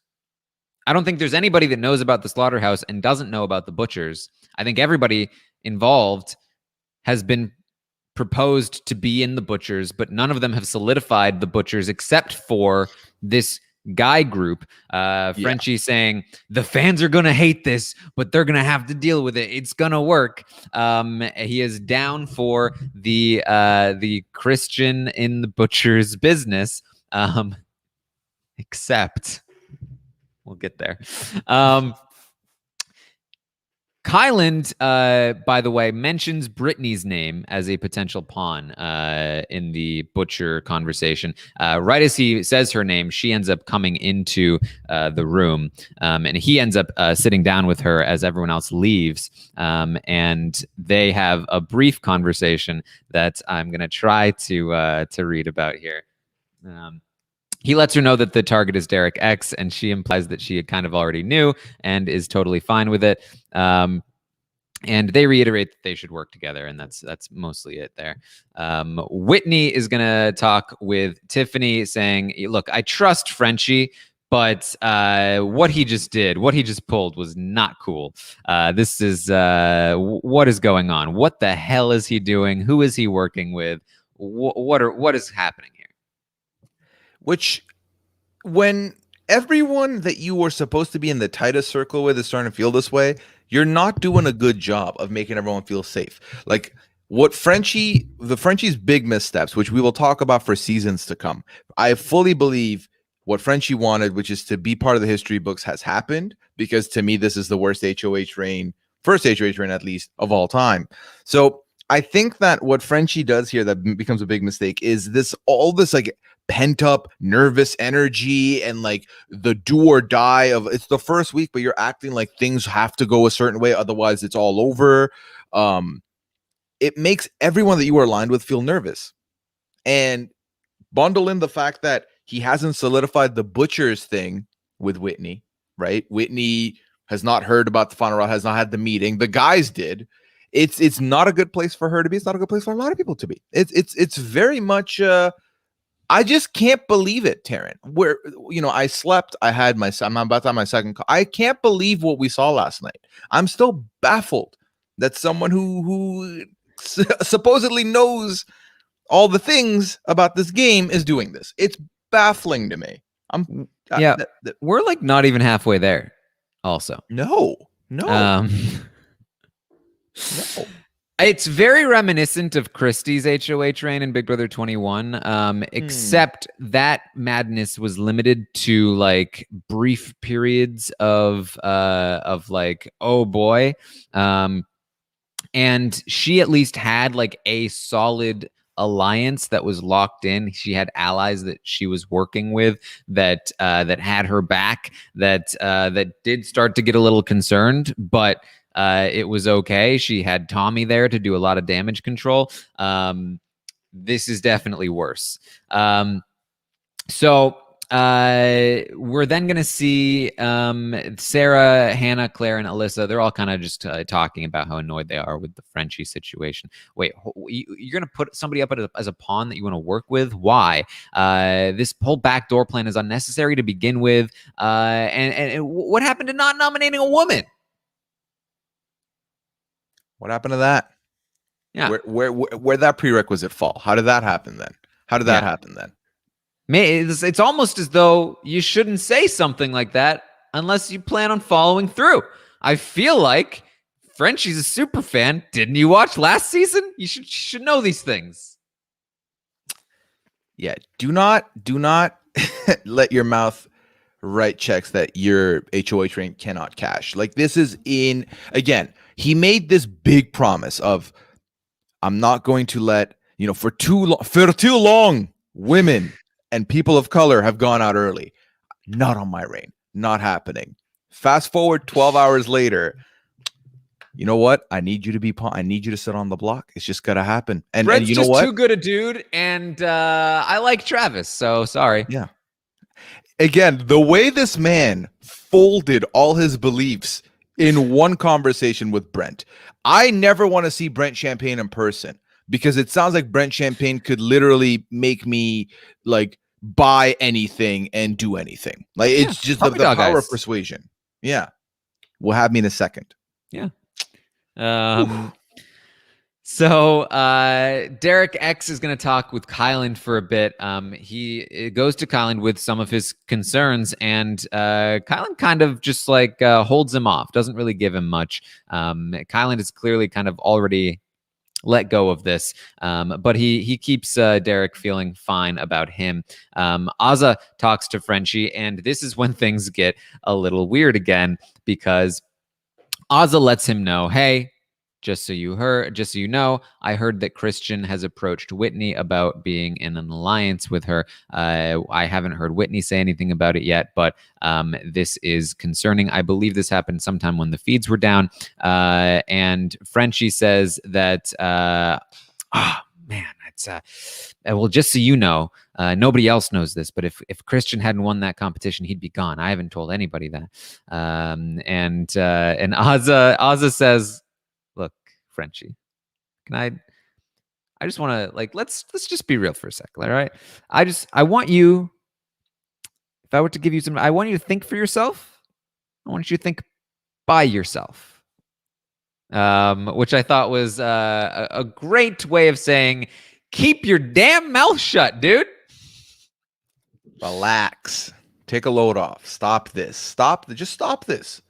I don't think there's anybody that knows about the slaughterhouse and doesn't know about the butchers. I think everybody involved has been proposed to be in the butchers, but none of them have solidified the butchers except for this guy group. Frenchie saying the fans are gonna hate this, but they're gonna have to deal with it. It's gonna work. He is down for the Christian in the butcher's business, except we'll get there. Kyland, by the way, mentions Brittany's name as a potential pawn in the butcher conversation. Right as he says her name, she ends up coming into the room, and he ends up sitting down with her as everyone else leaves, and they have a brief conversation that I'm going to try to read about here. He lets her know that the target is Derek X, and she implies that she kind of already knew and is totally fine with it. And they reiterate that they should work together, and that's mostly it there. Whitney is going to talk with Tiffany, saying, look, I trust Frenchie, but what he just did, what he just pulled was not cool. This is what is going on? What the hell is he doing? Who is he working with? What is happening here? Which, when everyone that you were supposed to be in the tightest circle with is starting to feel this way, you're not doing a good job of making everyone feel safe. Like Frenchie's big missteps, which we will talk about for seasons to come. I fully believe what Frenchie wanted, which is to be part of the history books, has happened, because to me, this is the worst HOH reign, first HOH reign at least, of all time. So I think that what Frenchie does here that becomes a big mistake is all this like pent up nervous energy and like the do or die of, it's the first week, but you're acting like things have to go a certain way, otherwise it's all over. It makes everyone that you are aligned with feel nervous, and bundle in the fact that he hasn't solidified the butchers thing with Whitney, right? Whitney has not heard about the final round, has not had the meeting. The guys did. It's not a good place for her to be. It's not a good place for a lot of people to be. It's very much I just can't believe it, Taran. Where, I slept, I'm about to have my second call. I can't believe what we saw last night. I'm still baffled that someone who supposedly knows all the things about this game is doing this. It's baffling to me. We're like not even halfway there. Also, no. No. It's very reminiscent of Christie's HOH reign in Big Brother 21, except that madness was limited to like brief periods of like, oh boy. And she at least had like a solid alliance that was locked in. She had allies that she was working with that had her back, that did start to get a little concerned, but it was okay. She had Tommy there to do a lot of damage control. This is definitely worse. So we're then going to see Sarah, Hannah, Claire, and Alyssa. They're all kind of just talking about how annoyed they are with the Frenchie situation. Wait, you're going to put somebody up as a pawn that you want to work with? Why? This whole backdoor plan is unnecessary to begin with. And what happened to not nominating a woman? What happened to that? Yeah. Where that prerequisite fall? How did that happen then? It's almost as though you shouldn't say something like that unless you plan on following through. I feel like Frenchie's a super fan. Didn't you watch last season? You should know these things. Yeah. Do not let your mouth write checks that your HOH reign cannot cash. Like, this is again, he made this big promise of I'm not going to let, for too long, women and people of color have gone out early. Not on my reign. Not happening. Fast forward 12 hours later. You know what? I need you to sit on the block. It's just gotta happen. And Brent's you know just what? too good a dude, and I like Travis, so sorry. Yeah. Again, the way this man folded all his beliefs in one conversation with Brent. I never want to see Brent Champagne in person because it sounds like Brent Champagne could literally make me like buy anything and do anything. Like it's just the power of persuasion. Yeah. We'll have me in a second. Yeah. So Derek X is going to talk with Kyland for a bit. He goes to Kyland with some of his concerns, and Kyland kind of just like holds him off, doesn't really give him much. Kyland is clearly kind of already let go of this, but he keeps Derek feeling fine about him. Azza talks to Frenchie, and this is when things get a little weird again, because Azza lets him know, hey, just so you know, I heard that Christian has approached Whitney about being in an alliance with her. I haven't heard Whitney say anything about it yet, but this is concerning. I believe this happened sometime when the feeds were down. And Frenchie says that, well, just so you know, nobody else knows this, but if Christian hadn't won that competition, he'd be gone. I haven't told anybody that. And Azza says, look, Frenchie, I just want to let's just be real for a second, all right? I want you, if I were to give you I want you to think for yourself. I want you to think by yourself. Which I thought was a great way of saying, keep your damn mouth shut, dude. Relax. Take a load off. Stop this. Just stop this.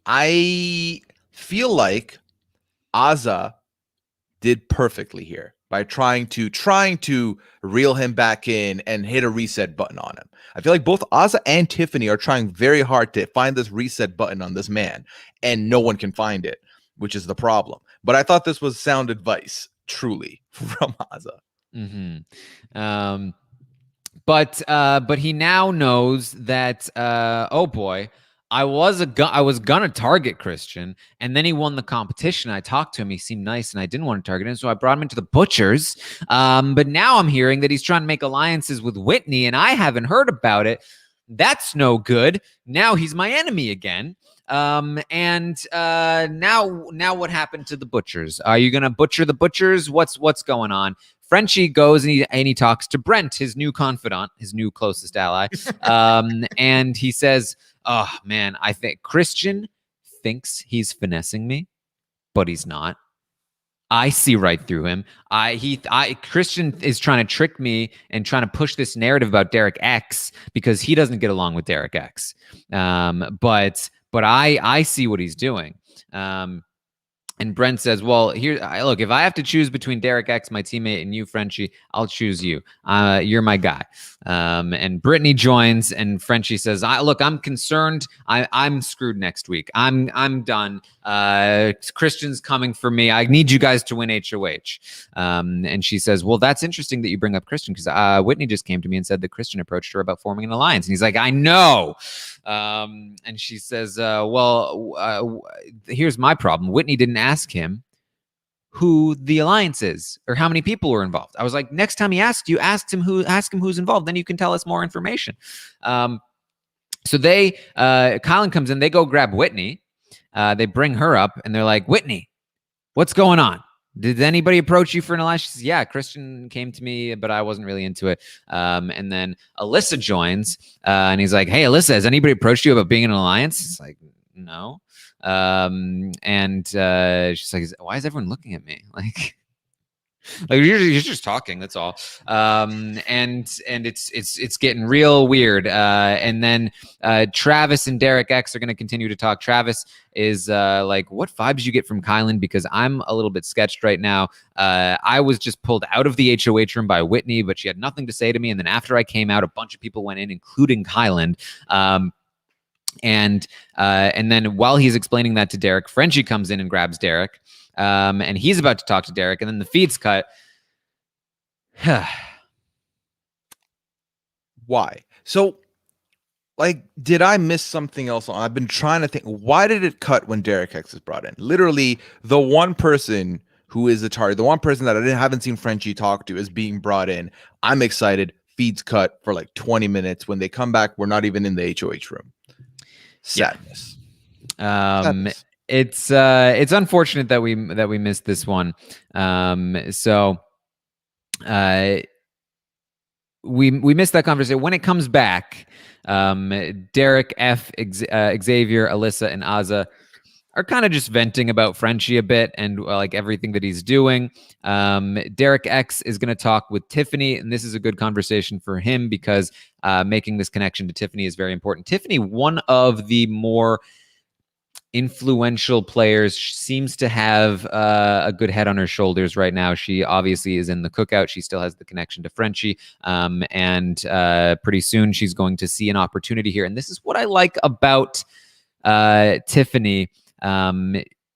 I feel like Azza did perfectly here by trying to reel him back in and hit a reset button on him. I feel like both Azza and Tiffany are trying very hard to find this reset button on this man, and no one can find it, which is the problem. But I thought this was sound advice, truly, from Azza. Mm-hmm. But he now knows that, oh boy, I was gonna target Christian, and then he won the competition. I talked to him; he seemed nice, and I didn't want to target him, so I brought him into the Butchers. But now I'm hearing that he's trying to make alliances with Whitney, and I haven't heard about it. That's no good. Now he's my enemy again. And now what happened to the Butchers? Are you gonna butcher the Butchers? What's going on? Frenchie goes and he talks to Brent, his new confidant, his new closest ally. And he says, oh man, I think Christian thinks he's finessing me, but he's not. I see right through him. Christian is trying to trick me and trying to push this narrative about Derek X because he doesn't get along with Derek X. But I see what he's doing. And Brent says, well, look, if I have to choose between Derek X, my teammate, and you, Frenchie, I'll choose you. You're my guy. And Brittany joins, and Frenchie says, look, I'm concerned. I'm screwed next week. I'm done. Christian's coming for me. I need you guys to win HOH. And she says, well, that's interesting that you bring up Christian, because Whitney just came to me and said that Christian approached her about forming an alliance. And he's like, I know. And she says, here's my problem. Whitney didn't ask him who the alliance is or how many people were involved. I was like, next time he asks you, ask him who's involved. Then you can tell us more information. So Kyland comes in, they go grab Whitney. They bring her up and they're like, Whitney, what's going on? Did anybody approach you for an alliance? She says, yeah, Christian came to me, but I wasn't really into it. And then Alyssa joins and he's like, hey, Alyssa, has anybody approached you about being in an alliance? It's like, no. And she's like, why is everyone looking at me? Like you're just talking, that's all. And it's getting real weird. And then Travis and Derek X are going to continue to talk. Travis is like, what vibes did you get from Kyland? Because I'm a little bit sketched right now. I was just pulled out of the HOH room by Whitney, but she had nothing to say to me. And then after I came out, a bunch of people went in, including Kyland. And then while he's explaining that to Derek, Frenchie comes in and grabs Derek. and he's about to talk to Derek, and then the feed's cut. Why? So, like, did I miss something else? I've been trying to think. Why did it cut when Derek X is brought in? Literally, the one person who is the target, the one person that haven't seen Frenchie talk to, is being brought in. I'm excited. Feeds cut for like 20 minutes. When they come back, we're not even in the HOH room. Sadness. Sadness. It's unfortunate that we missed this one. We missed that conversation. When it comes back, Derek, F, Xavier, Alyssa, and Azza are kind of just venting about Frenchie a bit and like everything that he's doing. Derek X is going to talk with Tiffany, and this is a good conversation for him because making this connection to Tiffany is very important. Tiffany, one of the more influential players, seems to have a good head on her shoulders right now. She obviously is in the Cookout. She still has the connection to Frenchie, and pretty soon she's going to see an opportunity here. And this is what I like about Tiffany.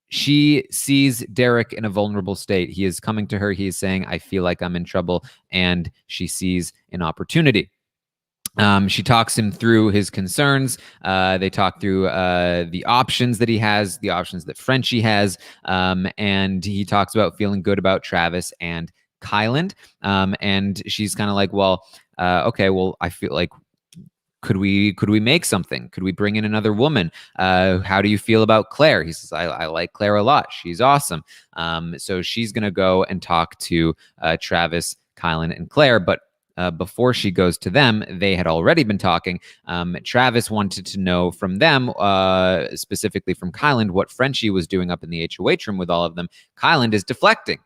She sees Derek in a vulnerable state. He is coming to her. He is saying, I feel like I'm in trouble. And she sees an opportunity. She talks him through his concerns. They talk through the options that he has, the options that Frenchie has. And he talks about feeling good about Travis and Kyland. And she's kind of like, well, okay, well, I feel like, could we make something? Could we bring in another woman? How do you feel about Claire? He says, I like Claire a lot. She's awesome. So she's going to go and talk to Travis, Kyland, and Claire. But before she goes to them, they had already been talking. Travis wanted to know from them, specifically from Kyland, what Frenchie was doing up in the HOH room with all of them. Kyland is deflecting.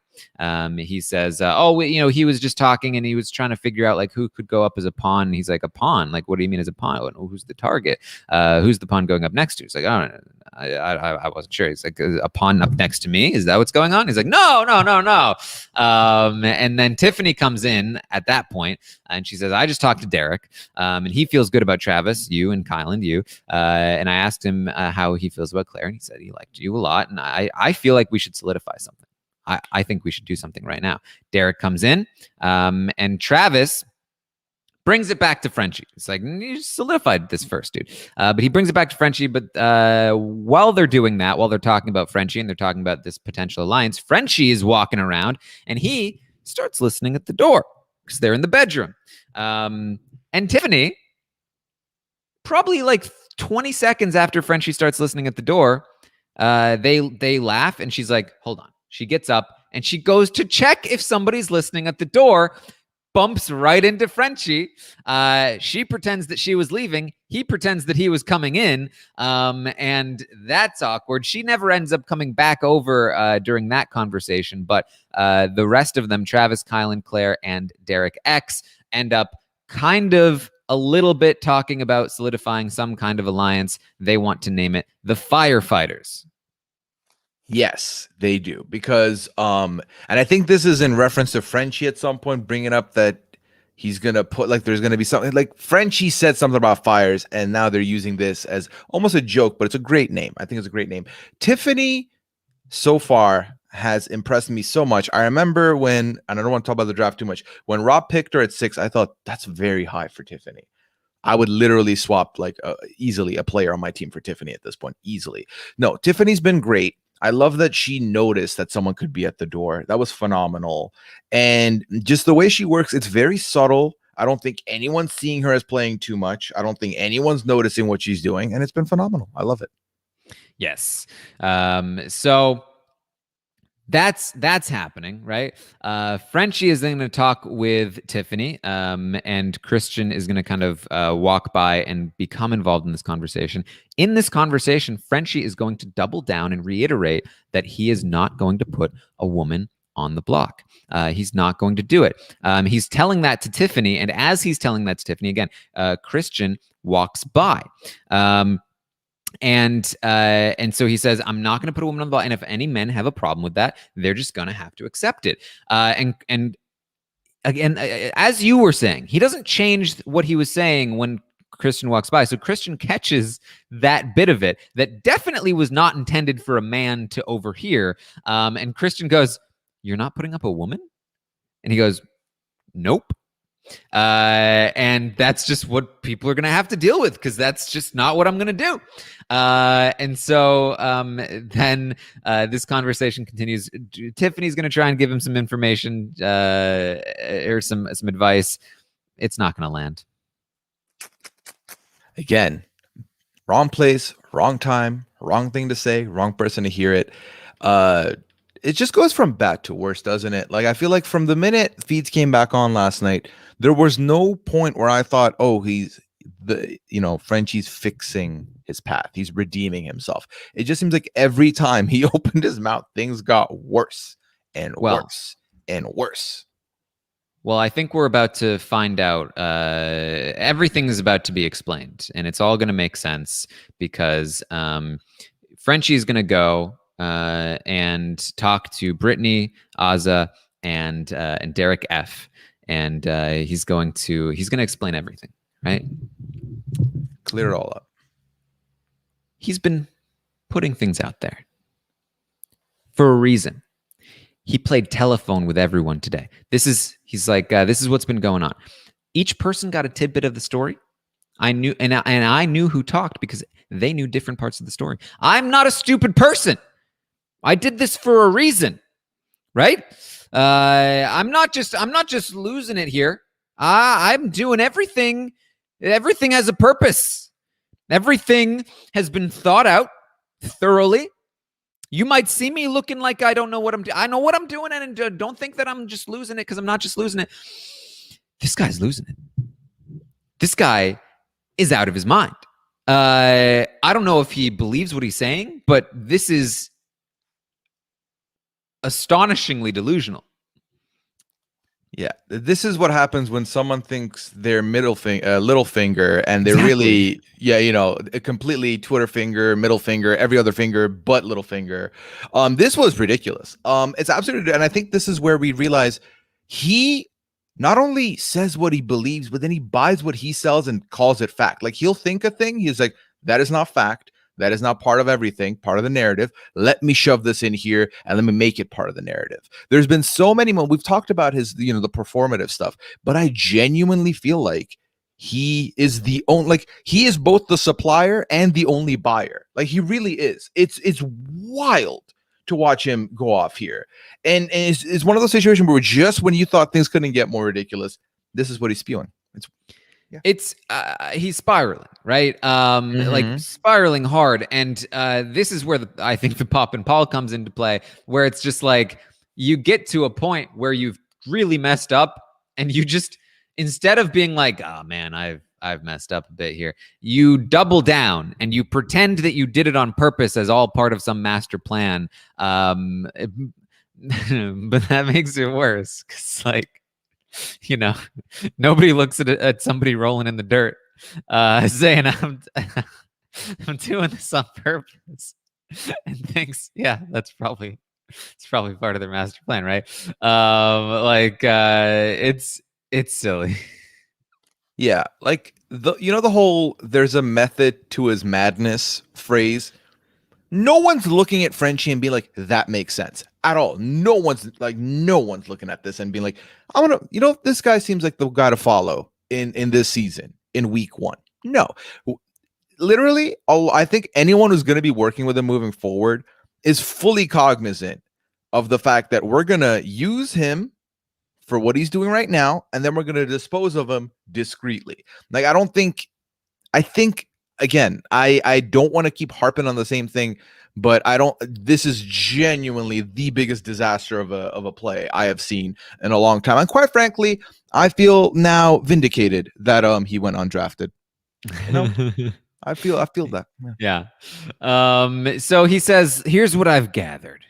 He says, he was just talking and he was trying to figure out like who could go up as a pawn. And he's like, a pawn? Like, what do you mean as a pawn? Oh, who's the target? Who's the pawn going up next to? He's like, oh, I wasn't sure. He's like, a pawn up next to me? Is that what's going on? He's like, no. And then Tiffany comes in at that point and she says, I just talked to Derek and he feels good about Travis, you and Kyland, you. And I asked him how he feels about Claire and he said he liked you a lot. And I feel like we should solidify something. I think we should do something right now. Derek comes in, and Travis brings it back to Frenchie. It's like, you solidified this first, dude. But he brings it back to Frenchie. But while they're doing that, while they're talking about Frenchie and they're talking about this potential alliance, Frenchie is walking around and he starts listening at the door because they're in the bedroom. And Tiffany, probably like 20 seconds after Frenchie starts listening at the door, they laugh and she's like, hold on. She gets up and she goes to check if somebody's listening at the door, bumps right into Frenchie. She pretends that she was leaving. He pretends that he was coming in. And that's awkward. She never ends up coming back over during that conversation. But the rest of them, Travis, Kyland, Claire, and Derek X, end up kind of a little bit talking about solidifying some kind of alliance. They want to name it the Firefighters. Yes, they do. Because, and I think this is in reference to Frenchie at some point, bringing up that he's going to put, like, there's going to be something, like, Frenchie said something about fires, and now they're using this as almost a joke, but it's a great name. I think it's a great name. Tiffany, so far, has impressed me so much. I remember when, and I don't want to talk about the draft too much, when Rob picked her at 6, I thought, that's very high for Tiffany. I would literally swap, like, easily a player on my team for Tiffany at this point, easily. No, Tiffany's been great. I love that she noticed that someone could be at the door. That was phenomenal. And just the way she works, it's very subtle. I don't think anyone's seeing her as playing too much. I don't think anyone's noticing what she's doing. And it's been phenomenal. I love it. Yes. So that's happening, right? Frenchie is then going to talk with Tiffany, and Christian is going to kind of walk by and become involved in this conversation. In this conversation, Frenchie is going to double down and reiterate that he is not going to put a woman on the block. He's not going to do it. He's telling that to Tiffany, and as he's telling that to Tiffany, again, Christian walks by. And so he says, I'm not going to put a woman on the block. And if any men have a problem with that, they're just going to have to accept it. And again, as you were saying, he doesn't change what he was saying when Christian walks by. So Christian catches that bit of it that definitely was not intended for a man to overhear. And Christian goes, "You're not putting up a woman?" And he goes, "Nope." And that's just what people are going to have to deal with, because that's just not what I'm going to do. And so then this conversation continues. Tiffany's going to try and give him some information or some advice. It's not going to land. Again, wrong place, wrong time, wrong thing to say, wrong person to hear it. It just goes from bad to worse, doesn't it? Like, I feel like from the minute feeds came back on last night, there was no point where I thought, oh, Frenchie's fixing his path. He's redeeming himself. It just seems like every time he opened his mouth, things got worse and worse and worse. Well, I think we're about to find out. Everything is about to be explained, and it's all going to make sense, because Frenchie is going to go and talk to Brittany, Azah, and Derek F. And he's going to explain everything, right? Clear it all up. He's been putting things out there for a reason. He played telephone with everyone today. He's like, this is what's been going on. Each person got a tidbit of the story. I knew, and I knew who talked, because they knew different parts of the story. I'm not a stupid person. I did this for a reason, right? I'm not just losing it here. I'm doing everything. Everything has a purpose. Everything has been thought out thoroughly. You might see me looking like I don't know what I'm doing. I know what I'm doing, and don't think that I'm just losing it, because I'm not just losing it. This guy's losing it. This guy is out of his mind. I don't know if he believes what he's saying, but this is astonishingly delusional. Yeah, this is what happens when someone thinks they're little finger, and they're really, completely Twitter finger, middle finger, every other finger but little finger. This was ridiculous. It's absolutely, and I think this is where we realize he not only says what he believes, but then he buys what he sells and calls it fact. Like, he'll think a thing, he's like, that is not fact. That is not part of everything, part of the narrative. Let me shove this in here and let me make it part of the narrative. There's been so many moments. We've talked about his, the performative stuff, but I genuinely feel like he is the only, like, he is both the supplier and the only buyer. Like, he really is. It's wild to watch him go off here. And it's one of those situations where just when you thought things couldn't get more ridiculous, this is what he's spewing. It's he's spiraling, right? Like, spiraling hard. And this is where I think the Pop and Paul comes into play, where it's just like, you get to a point where you've really messed up, and you just, instead of being like, oh man, I've messed up a bit here, you double down and you pretend that you did it on purpose as all part of some master plan. But that makes it worse, because, like, nobody looks at somebody rolling in the dirt saying, I'm doing this on purpose, and thinks, yeah, it's probably part of their master plan, right? It's silly. Yeah, like the whole "there's a method to his madness" phrase. No one's looking at Frenchie and being like, that makes sense at all. No one's looking at this and being like, I want to, this guy seems like the guy to follow in this season, in week 1. No, literally, I think anyone who's going to be working with him moving forward is fully cognizant of the fact that we're going to use him for what he's doing right now, and then we're going to dispose of him discreetly. Like, I think, again, I don't want to keep harping on the same thing, but this is genuinely the biggest disaster of a play I have seen in a long time. And quite frankly, I feel now vindicated that he went undrafted. I feel that. Yeah. So he says, here's what I've gathered,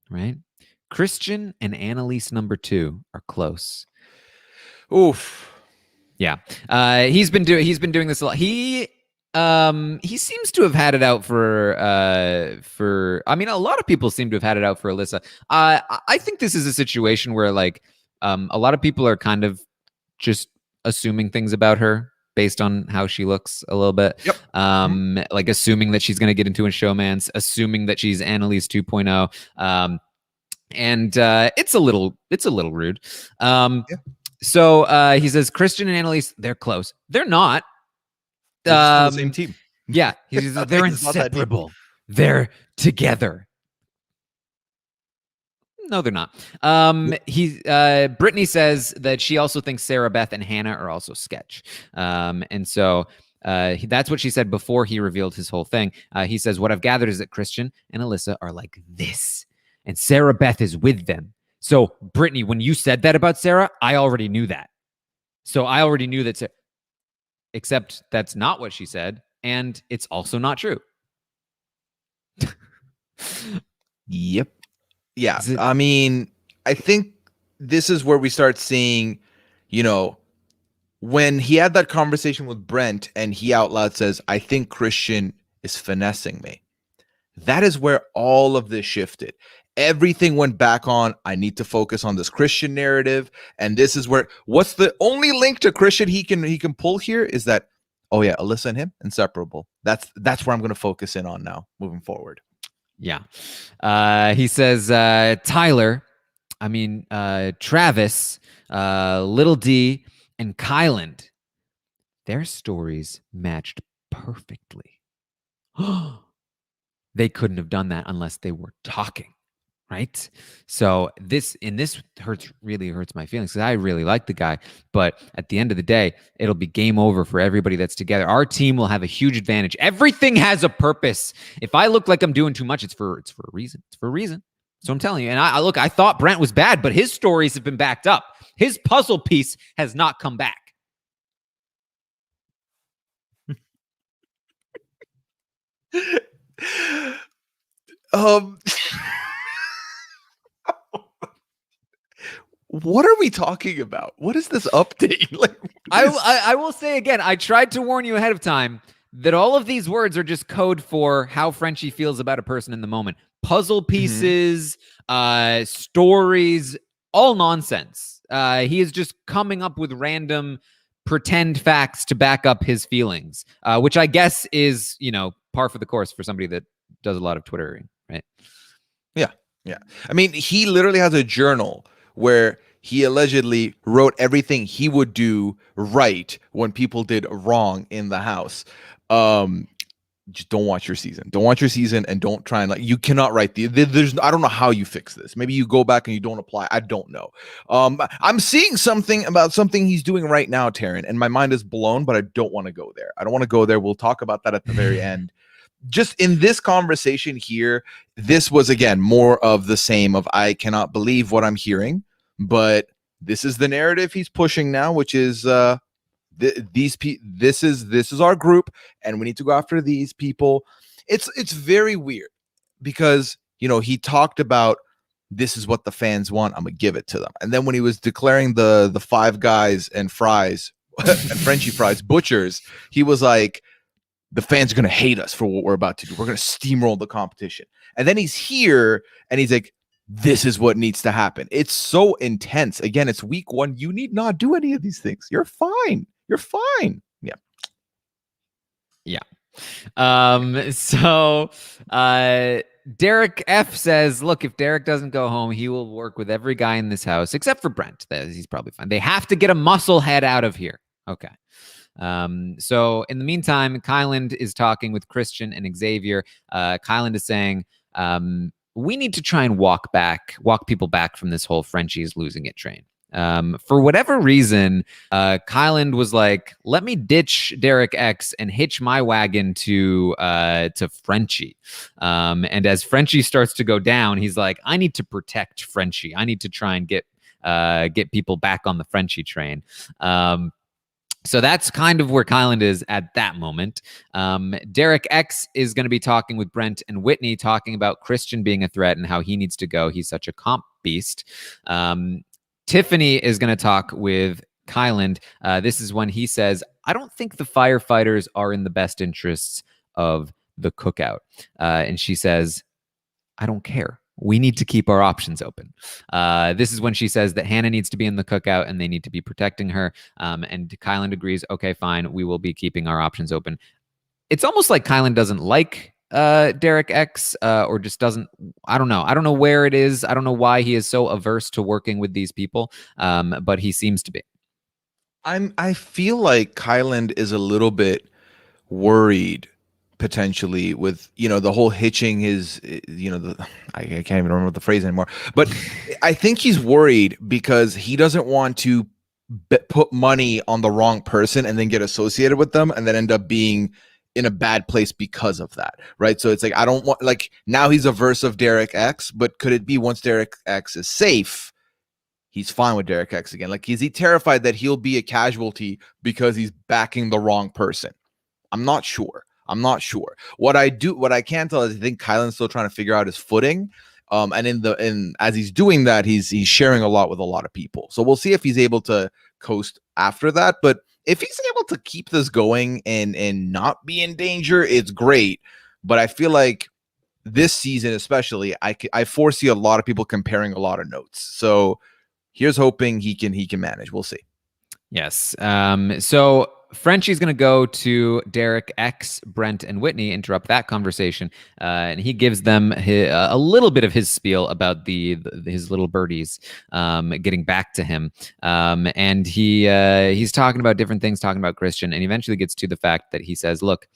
right? Christian and Annalise number 2 are close. Oof. Yeah. He's been doing this a lot. He seems to have had it out for I mean, a lot of people seem to have had it out for Alyssa. I think this is a situation where, like, a lot of people are kind of just assuming things about her. based on how she looks a little bit. Yep. Like assuming that she's going to get into a showmance, assuming that she's Annalise 2.0. And it's a little rude. So he says Christian and Annalise, they're close. They're not. They're just on the same team. Yeah, they're inseparable. They're together. No, they're not. Brittany says that she also thinks Sarah Beth and Hannah are also sketch. And so that's what she said before he revealed his whole thing. He says, what I've gathered is that Christian and Alyssa are like this, and Sarah Beth is with them. So, Brittany, when you said that about Sarah, I already knew that. So I already knew that, except that's not what she said, and it's also not true. Yep. Yeah. I mean, I think this is where we start seeing, when he had that conversation with Brent and he out loud says, I think Christian is finessing me. That is where all of this shifted. Everything went back on, I need to focus on this Christian narrative. And this is where, what's the only link to Christian he can pull here is that, oh yeah, Alyssa and him, inseparable. That's where I'm going to focus in on now, moving forward. Yeah. He says, Travis, Little D, and Kyland, their stories matched perfectly. They couldn't have done that unless they were talking, right? So this really hurts my feelings because I really like the guy, but at the end of the day, it'll be game over for everybody that's together. Our team will have a huge advantage. Everything has a purpose. If I look like I'm doing too much, it's for a reason. It's for a reason. So I'm telling you. And I thought Brent was bad, but his stories have been backed up. His puzzle piece has not come back. What are we talking about? What is this update? I will say again, I tried to warn you ahead of time that all of these words are just code for how Frenchie feels about a person in the moment. Puzzle pieces, stories, all nonsense. He is just coming up with random pretend facts to back up his feelings, which I guess is, par for the course for somebody that does a lot of Twittering, right? Yeah. I mean, he literally has a journal where he allegedly wrote everything he would do right when people did wrong in the house. Just don't watch your season. Don't watch your season and don't try and you cannot write there's I don't know how you fix this. Maybe you go back and you don't apply. I don't know. I'm seeing something about something he's doing right now, Taran, and my mind is blown, but I don't want to go there. I don't want to go there. We'll talk about that at the very end. Just in this conversation here, this was again more of the same of I cannot believe what I'm hearing, but this is the narrative he's pushing now, which is this is our group and we need to go after these people. It's very weird because he talked about this is what the fans want, I'm gonna give it to them, and then when he was declaring the Five Guys and fries and Frenchie fries butchers, he was like, the fans are gonna hate us for what we're about to do, we're gonna steamroll the competition. And then he's here and he's like, this is what needs to happen. It's so intense. Again, it's week 1. You need not do any of these things. You're fine. Yeah. So Derek F says, look, if Derek doesn't go home, he will work with every guy in this house except for Brent. He's probably fine. They have to get a muscle head out of here. Okay. So in the meantime, Kyland is talking with Christian and Xavier. Kyland is saying, we need to try and walk people back from this whole Frenchie is losing it train. For whatever reason, Kyland was like, let me ditch Derek X and hitch my wagon to Frenchie. And as Frenchie starts to go down, he's like, I need to protect Frenchie. I need to try and get people back on the Frenchie train. So that's kind of where Kyland is at that moment. Derek X is going to be talking with Brent and Whitney, talking about Christian being a threat and how he needs to go. He's such a comp beast. Tiffany is going to talk with Kyland. This is when he says, I don't think the firefighters are in the best interests of the Cookout. And she says, I don't care we need to keep our options open. This is when she says that Hannah needs to be in the cookout and they need to be protecting her. And Kyland agrees, okay, fine, we will be keeping our options open. It's almost like Kyland doesn't like Derek X or just doesn't. I don't know. I don't know where it is. I don't know why he is so averse to working with these people, but he seems to be. I feel like Kyland is a little bit worried potentially with the whole hitching his I can't even remember the phrase anymore, but I think he's worried because he doesn't want to put money on the wrong person and then get associated with them and then end up being in a bad place because of that, right? So it's like, I don't want, like, now he's averse of Derek X, but could it be once Derek X is safe, he's fine with Derek X again? Like, is he terrified that he'll be a casualty because he's backing the wrong person? I'm not sure. What I can tell is I think Kylan's still trying to figure out his footing. And as he's doing that, he's sharing a lot with a lot of people. So we'll see if he's able to coast after that. But if he's able to keep this going and not be in danger, it's great. But I feel like this season, especially, I foresee a lot of people comparing a lot of notes. So here's hoping he can manage. We'll see. Yes. So Frenchie's going to go to Derek X, Brent, and Whitney, interrupt that conversation, and he gives them a little bit of his spiel about his little birdies getting back to him, and he's talking about different things, talking about Christian, and he eventually gets to the fact that he says, "Look,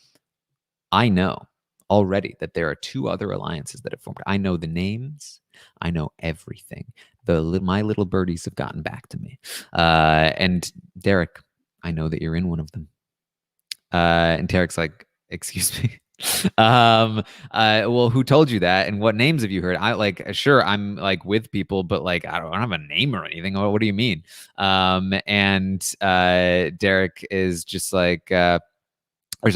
I know already that there are 2 other alliances that have formed. I know the names. I know everything. My little birdies have gotten back to me, and Derek, I know that you're in one of them." And Derek's like, "Excuse me." Well, who told you that? And what names have you heard? Sure, I'm like with people, but like, I don't have a name or anything. What do you mean? And Derek is just like, Frenchie's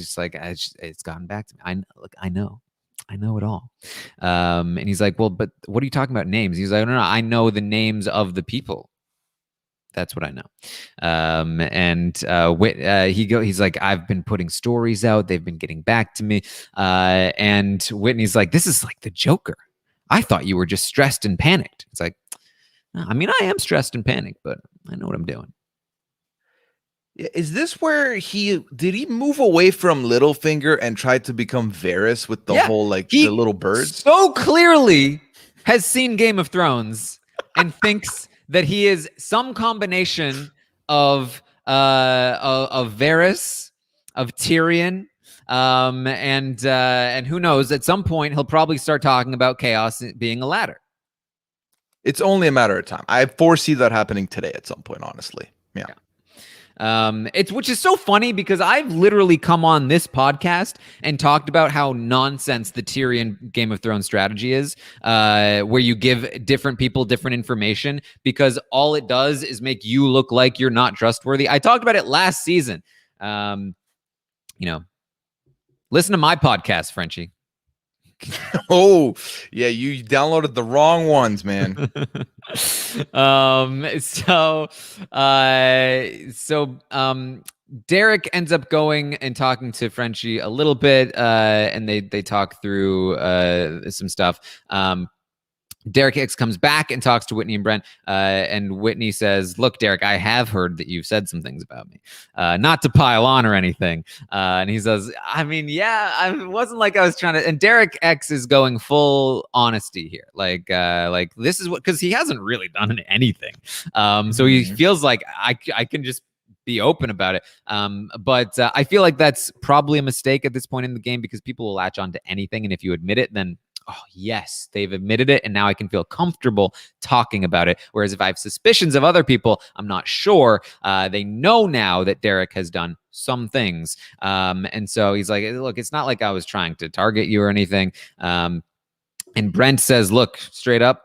just like, it's gotten back to me. I know it all. And he's like, well, but what are you talking about names? He's like, no, I know the names of the people. That's what I know. He's like, I've been putting stories out. They've been getting back to me. And Whitney's like, this is like the Joker. I thought you were just stressed and panicked. It's like, I mean, I am stressed and panicked, but I know what I'm doing. Is this where did he move away from Littlefinger and tried to become Varys with the whole the little birds? So clearly has seen Game of Thrones and thinks that he is some combination of Varys, of Tyrion, and who knows? At some point, he'll probably start talking about chaos being a ladder. It's only a matter of time. I foresee that happening today at some point. Honestly, yeah. Which is so funny because I've literally come on this podcast and talked about how nonsense the Tyrion Game of Thrones strategy is, where you give different people different information because all it does is make you look like you're not trustworthy. I talked about it last season. Listen to my podcast, Frenchie. Oh, yeah, you downloaded the wrong ones, man. Derek ends up going and talking to Frenchie a little bit, and they talk through some stuff. Derek X comes back and talks to Whitney and Brent, and Whitney says, look, Derek, I have heard that you've said some things about me, not to pile on or anything. And he says, I mean, yeah, it wasn't like I was trying to, and Derek X is going full honesty here. Like this is what, because he hasn't really done anything. So he feels like I can just be open about it. But I feel like that's probably a mistake at this point in the game because people will latch on to anything. And if you admit it, then oh, yes, they've admitted it, and now I can feel comfortable talking about it. Whereas if I have suspicions of other people, I'm not sure. They know now that Derek has done some things. And so he's like, look, it's not like I was trying to target you or anything. And Brent says, look, straight up,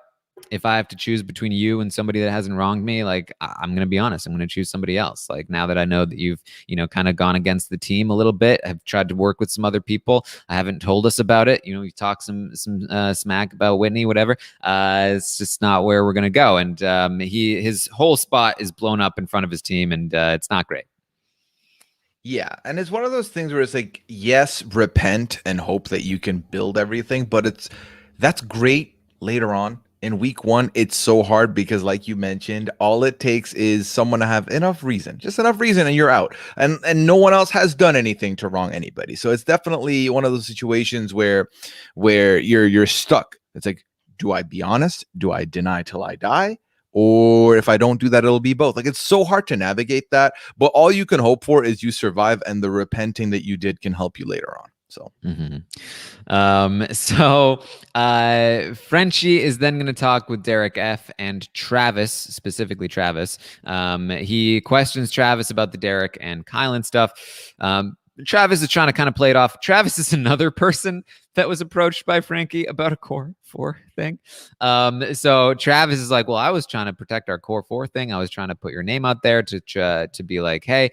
if I have to choose between you and somebody that hasn't wronged me, like, I'm going to be honest, I'm going to choose somebody else. Like, now that I know that you've, kind of gone against the team a little bit, I've tried to work with some other people. I haven't told us about it. You talk some smack about Whitney, whatever. It's just not where we're going to go. And his whole spot is blown up in front of his team, and it's not great. Yeah, and it's one of those things where it's like, yes, repent and hope that you can build everything, but That's great later on. In week one, it's so hard because, like you mentioned, all it takes is someone to have enough reason, just enough reason, and you're out. And no one else has done anything to wrong anybody. So it's definitely one of those situations where you're stuck. It's like, do I be honest? Do I deny till I die? Or if I don't do that, it'll be both. Like, it's so hard to navigate that. But all you can hope for is you survive, and the repenting that you did can help you later on. So. Frenchie is then going to talk with Derek F and Travis, specifically Travis. He questions Travis about the Derek and Kyland stuff. Travis is trying to kind of play it off. Travis is another person that was approached by Frankie about a core 4 thing. So Travis is like, well, I was trying to protect our core 4 thing. I was trying to put your name out there to be like, hey,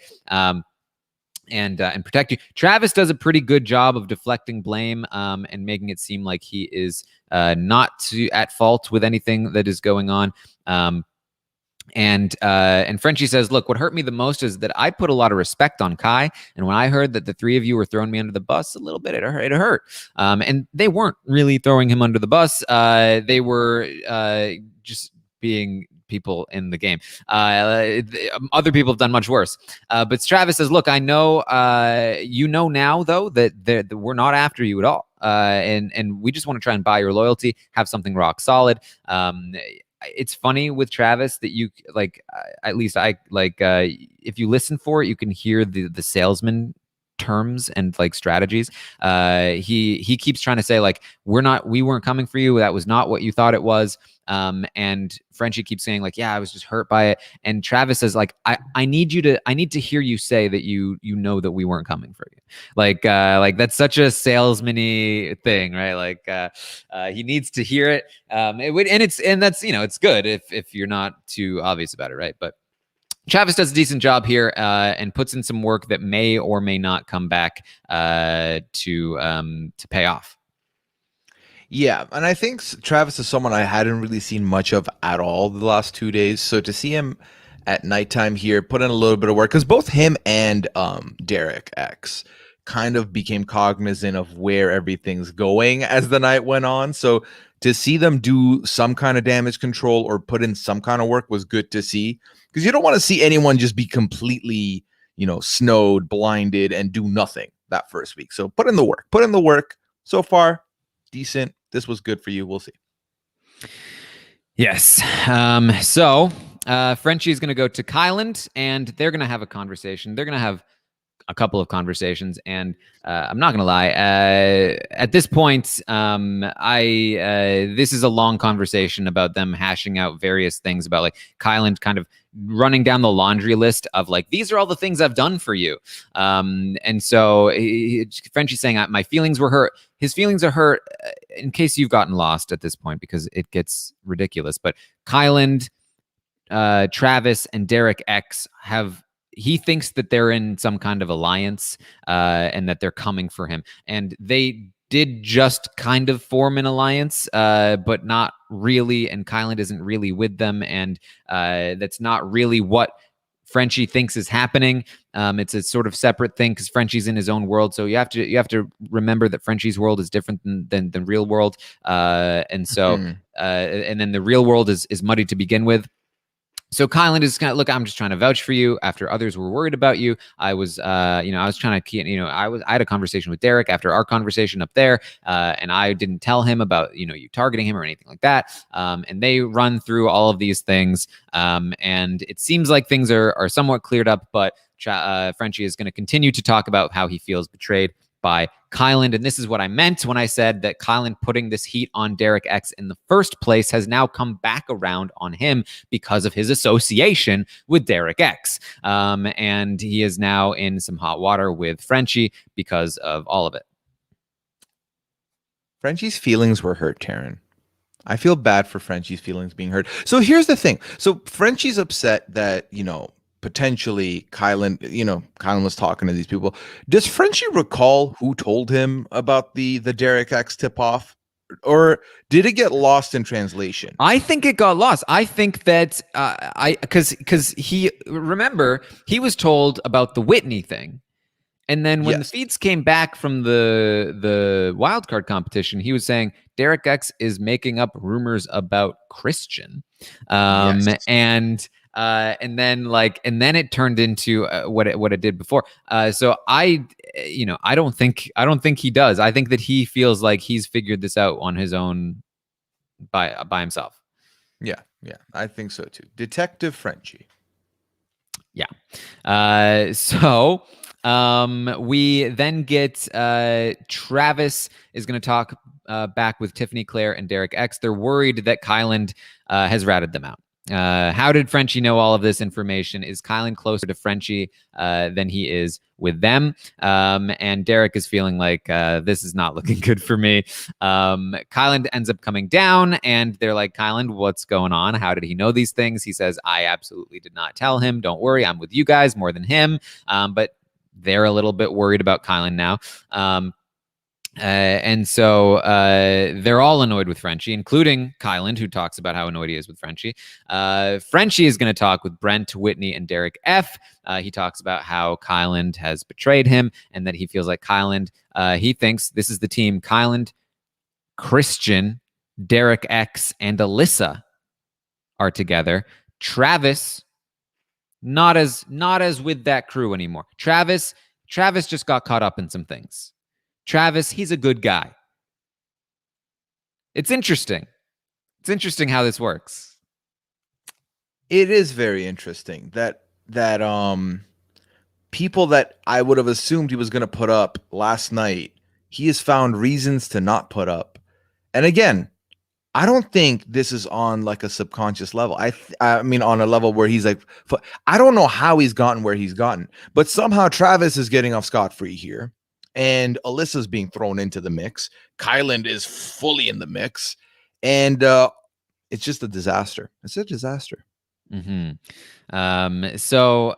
and protect you. Travis does a pretty good job of deflecting blame and making it seem like he is not at fault with anything that is going on. And Frenchie says, look, what hurt me the most is that I put a lot of respect on Kai. And when I heard that the 3 of you were throwing me under the bus a little bit, it hurt. And they weren't really throwing him under the bus. They were just being people in the game. Other people have done much worse. But Travis says, look, I know, you know now, though, that we're not after you at all. And we just want to try and buy your loyalty, have something rock solid. It's funny with Travis that you like, at least I like, if you listen for it, you can hear the salesman terms and like strategies. He keeps trying to say like, we weren't coming for you. That was not what you thought it was. And Frenchie keeps saying like, yeah, I was just hurt by it. And Travis says like, I need to hear you say that you know that we weren't coming for you. Like that's such a salesman-y thing, right? Like, he needs to hear it. That's, it's good if you're not too obvious about it. Right. But Travis does a decent job here and puts in some work that may or may not come back to pay off. Yeah, and I think Travis is someone I hadn't really seen much of at all the last 2 days. So to see him at nighttime here, put in a little bit of work, because both him and Derek X kind of became cognizant of where everything's going as the night went on. So to see them do some kind of damage control or put in some kind of work was good to see, because you don't want to see anyone just be completely, snowed, blinded, and do nothing that first week. So put in the work. So far, decent. This was good for you. We'll see. Yes. So Frenchie is going to go to Kyland, and they're going to have a conversation. They're going to have a couple of conversations, and I'm not going to lie. At this point, this is a long conversation about them hashing out various things about like Kyland kind of running down the laundry list of like, these are all the things I've done for you. And so Frenchie's saying, my feelings were hurt. His feelings are hurt, in case you've gotten lost at this point, because it gets ridiculous. But Kyland, Travis, and Derek X he thinks that they're in some kind of alliance and that they're coming for him. And they did just kind of form an alliance, but not really. And Kyland isn't really with them. And that's not really what Frenchie thinks is happening. It's a sort of separate thing because Frenchie's in his own world. So you have to remember that Frenchie's world is different than the real world. And then the real world is muddy to begin with. So Kyland is kind of, look, I'm just trying to vouch for you after others were worried about you. I was, I was trying to, I had a conversation with Derek after our conversation up there, and I didn't tell him about, you targeting him or anything like that. And they run through all of these things, and it seems like things are somewhat cleared up, but Frenchie is going to continue to talk about how he feels betrayed by Kyland. And this is what I meant when I said that Kyland putting this heat on Derek X in the first place has now come back around on him because of his association with Derek X. And he is now in some hot water with Frenchie because of all of it. Frenchie's feelings were hurt, Taran. I feel bad for Frenchie's feelings being hurt. So here's the thing. So Frenchie's upset that, potentially Kyland was talking to these people. Does Frenchie recall who told him about the Derek X tip-off? Or did it get lost in translation? I think it got lost. I think that because he was told about the Whitney thing. And then when the Yes. feeds came back from the wild card competition, he was saying Derek X is making up rumors about Christian, Yes. and then it turned into what it did before. So I don't think he does. I think that he feels like he's figured this out on his own by himself. Yeah. Yeah. I think so too. Detective Frenchie. Yeah. So we then get Travis is going to talk back with Tiffany, Claire, and Derek X. They're worried that Kyland has ratted them out. How did Frenchie know all of this information? Is Kyland closer to Frenchie than he is with them? And Derek is feeling like this is not looking good for me. Kyland ends up coming down, and they're like, Kyland, what's going on? How did he know these things? He says, I absolutely did not tell him. Don't worry, I'm with you guys more than him. But they're a little bit worried about Kyland now. And so they're all annoyed with Frenchie, including Kyland, who talks about how annoyed he is with Frenchie. Frenchie is going to talk with Brent, Whitney, and Derek F. He talks about how Kyland has betrayed him and that he feels like Kyland, he thinks this is the team Kyland, Christian, Derek X, and Alyssa are together. Travis, not as with that crew anymore. Travis just got caught up in some things. Travis, he's a good guy. It's interesting. It's interesting how this works. It is very interesting that people that I would have assumed he was going to put up last night, he has found reasons to not put up. And again, I don't think this is on like a subconscious level. I mean, on a level where he's like, I don't know how he's gotten where he's gotten, but somehow Travis is getting off scot-free here. And Alyssa's being thrown into the mix. Kyland is fully in the mix. And it's just a disaster. It's a disaster. Mm-hmm. So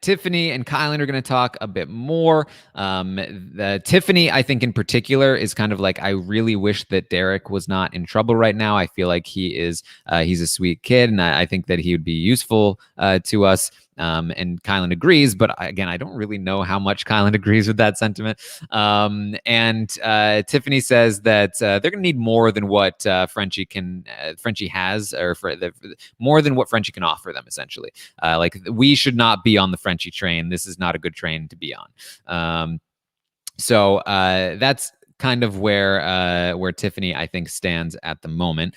Tiffany and Kyland are going to talk a bit more. Tiffany, I think in particular, is kind of like, I really wish that Derek was not in trouble right now. I feel like he's a sweet kid, and I think that he would be useful to us. And Kyland agrees, but again, I don't really know how much Kyland agrees with that sentiment. And Tiffany says that they're going to need more than what Frenchie has, or more than what Frenchie can offer them, essentially. Like, we should not be on the Frenchie train. This is not a good train to be on. So that's kind of where Tiffany, I think, stands at the moment.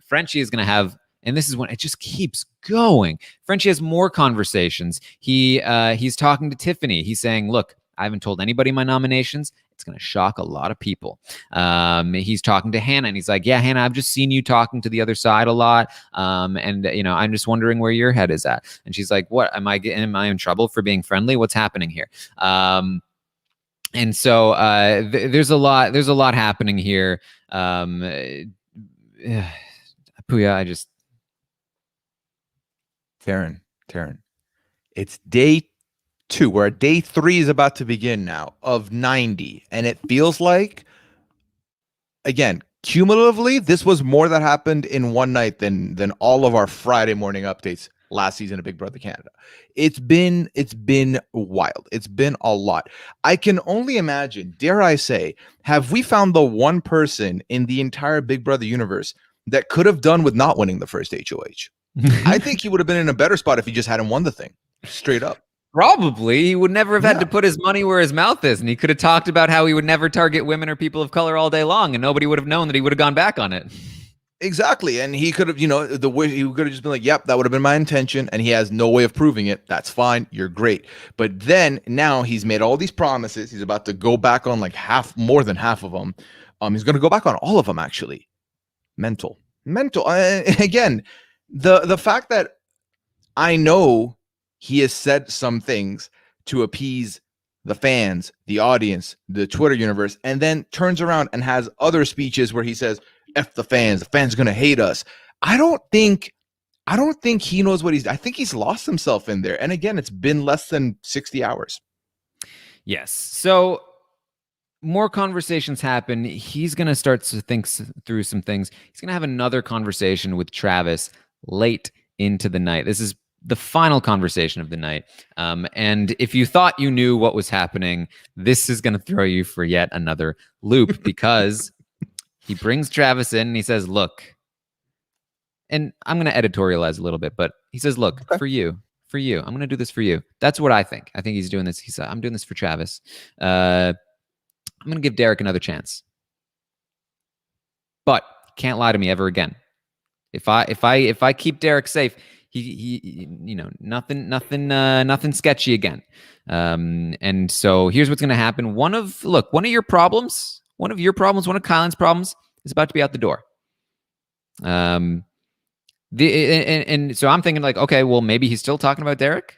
Frenchie is going to have, and this is when it just keeps going. Frenchie has more conversations. He's talking to Tiffany. He's saying, look, I haven't told anybody my nominations. It's going to shock a lot of people. He's talking to Hannah, and he's like, yeah, Hannah, I've just seen you talking to the other side a lot. And I'm just wondering where your head is at. And she's like, what, am I in trouble for being friendly? What's happening here? And so there's a lot happening here. Pooya, Taran. It's day 2. We're at day 3 is about to begin now of 90. And it feels like, again, cumulatively, this was more that happened in one night than all of our Friday morning updates last season of Big Brother Canada. It's been wild. It's been a lot. I can only imagine, dare I say, have we found the one person in the entire Big Brother universe that could have done with not winning the first HOH? I think he would have been in a better spot if he just hadn't won the thing. Straight up. Probably. He would never have had to put his money where his mouth is, and he could have talked about how he would never target women or people of color all day long, and nobody would have known that he would have gone back on it. Exactly. And he could have, he could have just been like, yep, that would have been my intention. And he has no way of proving it. That's fine. You're great. But then now he's made all these promises. He's about to go back on like more than half of them. He's going to go back on all of them, actually. Mental. Again, the fact that I know he has said some things to appease the fans, the audience, the Twitter universe, and then turns around and has other speeches where he says, F the fans are going to hate us. I don't think he knows what I think he's lost himself in there. And again, it's been less than 60 hours. Yes. So more conversations happen. He's going to start to think through some things. He's going to have another conversation with Travis late into the night. This is the final conversation of the night. And if you thought you knew what was happening, this is going to throw you for yet another loop because he brings Travis in and he says, look, and I'm going to editorialize a little bit, but he says, look, Okay. for you, I'm going to do this for you. That's what I think. I think he's doing this. He said, I'm doing this for Travis. I'm going to give Derek another chance. But can't lie to me ever again. If I keep Derek safe, he nothing sketchy again. And so here's what's going to happen. One of your problems, one of Kyland's problems is about to be out the door. And so I'm thinking like, okay, well, maybe he's still talking about Derek.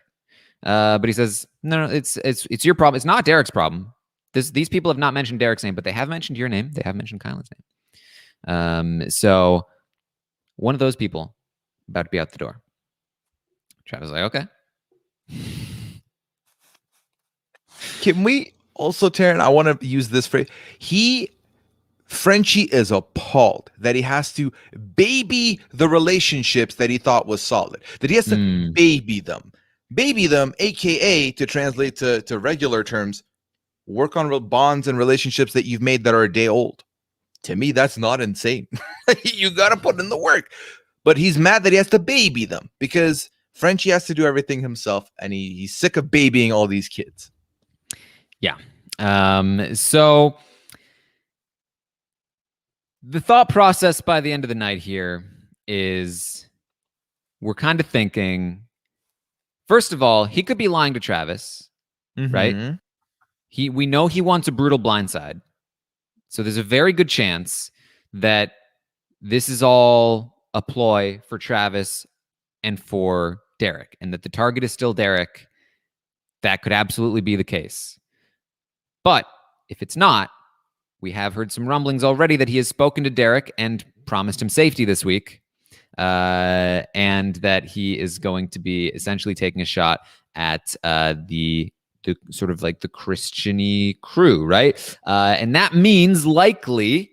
But he says, no, it's your problem. It's not Derek's problem. These people have not mentioned Derek's name, but they have mentioned your name. They have mentioned Kyland's name. So one of those people about to be out the door. Travis is like, okay. Can we also, Taran, I want to use this phrase. Frenchie is appalled that he has to baby the relationships that he thought was solid, that he has to baby them, aka, to translate to regular terms, work on bonds and relationships that you've made that are a day old. To me, that's not insane. You got to put in the work. But he's mad that he has to baby them because Frenchie has to do everything himself, and he's sick of babying all these kids. Yeah. So the thought process by the end of the night here is we're kind of thinking, first of all, he could be lying to Travis, right? We know he wants a brutal blindside. So there's a very good chance that this is all a ploy for Travis and for Derek, and that the target is still Derek. That could absolutely be the case. But if it's not, we have heard some rumblings already that he has spoken to Derek and promised him safety this week, and that he is going to be essentially taking a shot at the sort of like the Christian-y crew, right? And that means likely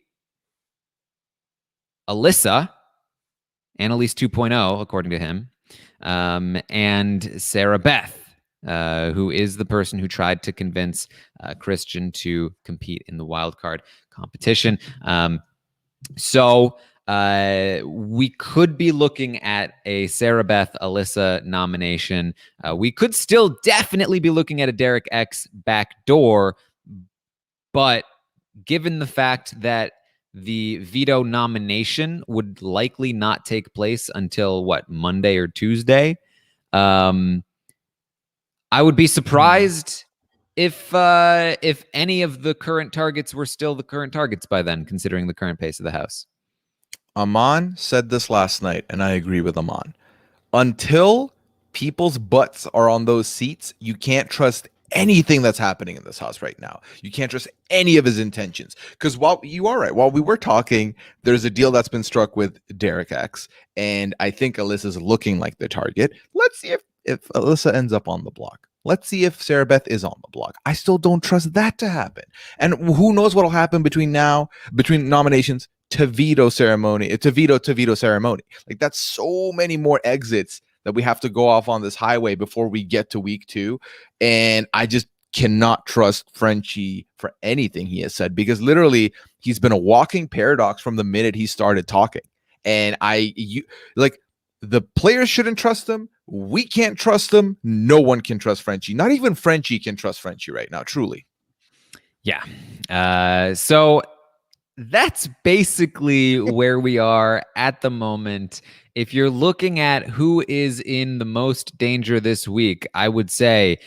Alyssa, Annalise 2.0, according to him, and Sarah Beth, who is the person who tried to convince Christian to compete in the wildcard competition. So we could be looking at a Sarah Beth Alyssa nomination. We could still definitely be looking at a Derek X backdoor, but given the fact that the veto nomination would likely not take place until Monday or Tuesday, I would be surprised if any of the current targets were still the current targets by then, considering the current pace of the House. Aman said this last night, and I agree with Aman. Until people's butts are on those seats, you can't trust anything that's happening in this house right now. You can't trust any of his intentions. Because while you are right, while we were talking, there's a deal that's been struck with Derek X, and I think Alyssa's looking like the target. Let's see if Alyssa ends up on the block. Let's see if Sarah Beth is on the block. I still don't trust that to happen. And who knows what'll happen between nominations to veto ceremony. Like, that's so many more exits that we have to go off on this highway before we get to week 2. And I just cannot trust Frenchie for anything he has said, because literally he's been a walking paradox from the minute he started talking. And the players shouldn't trust him. We can't trust him. No one can trust Frenchie. Not even Frenchie can trust Frenchie right now, truly. Yeah. So that's basically where we are at the moment. If you're looking at who is in the most danger this week, I would say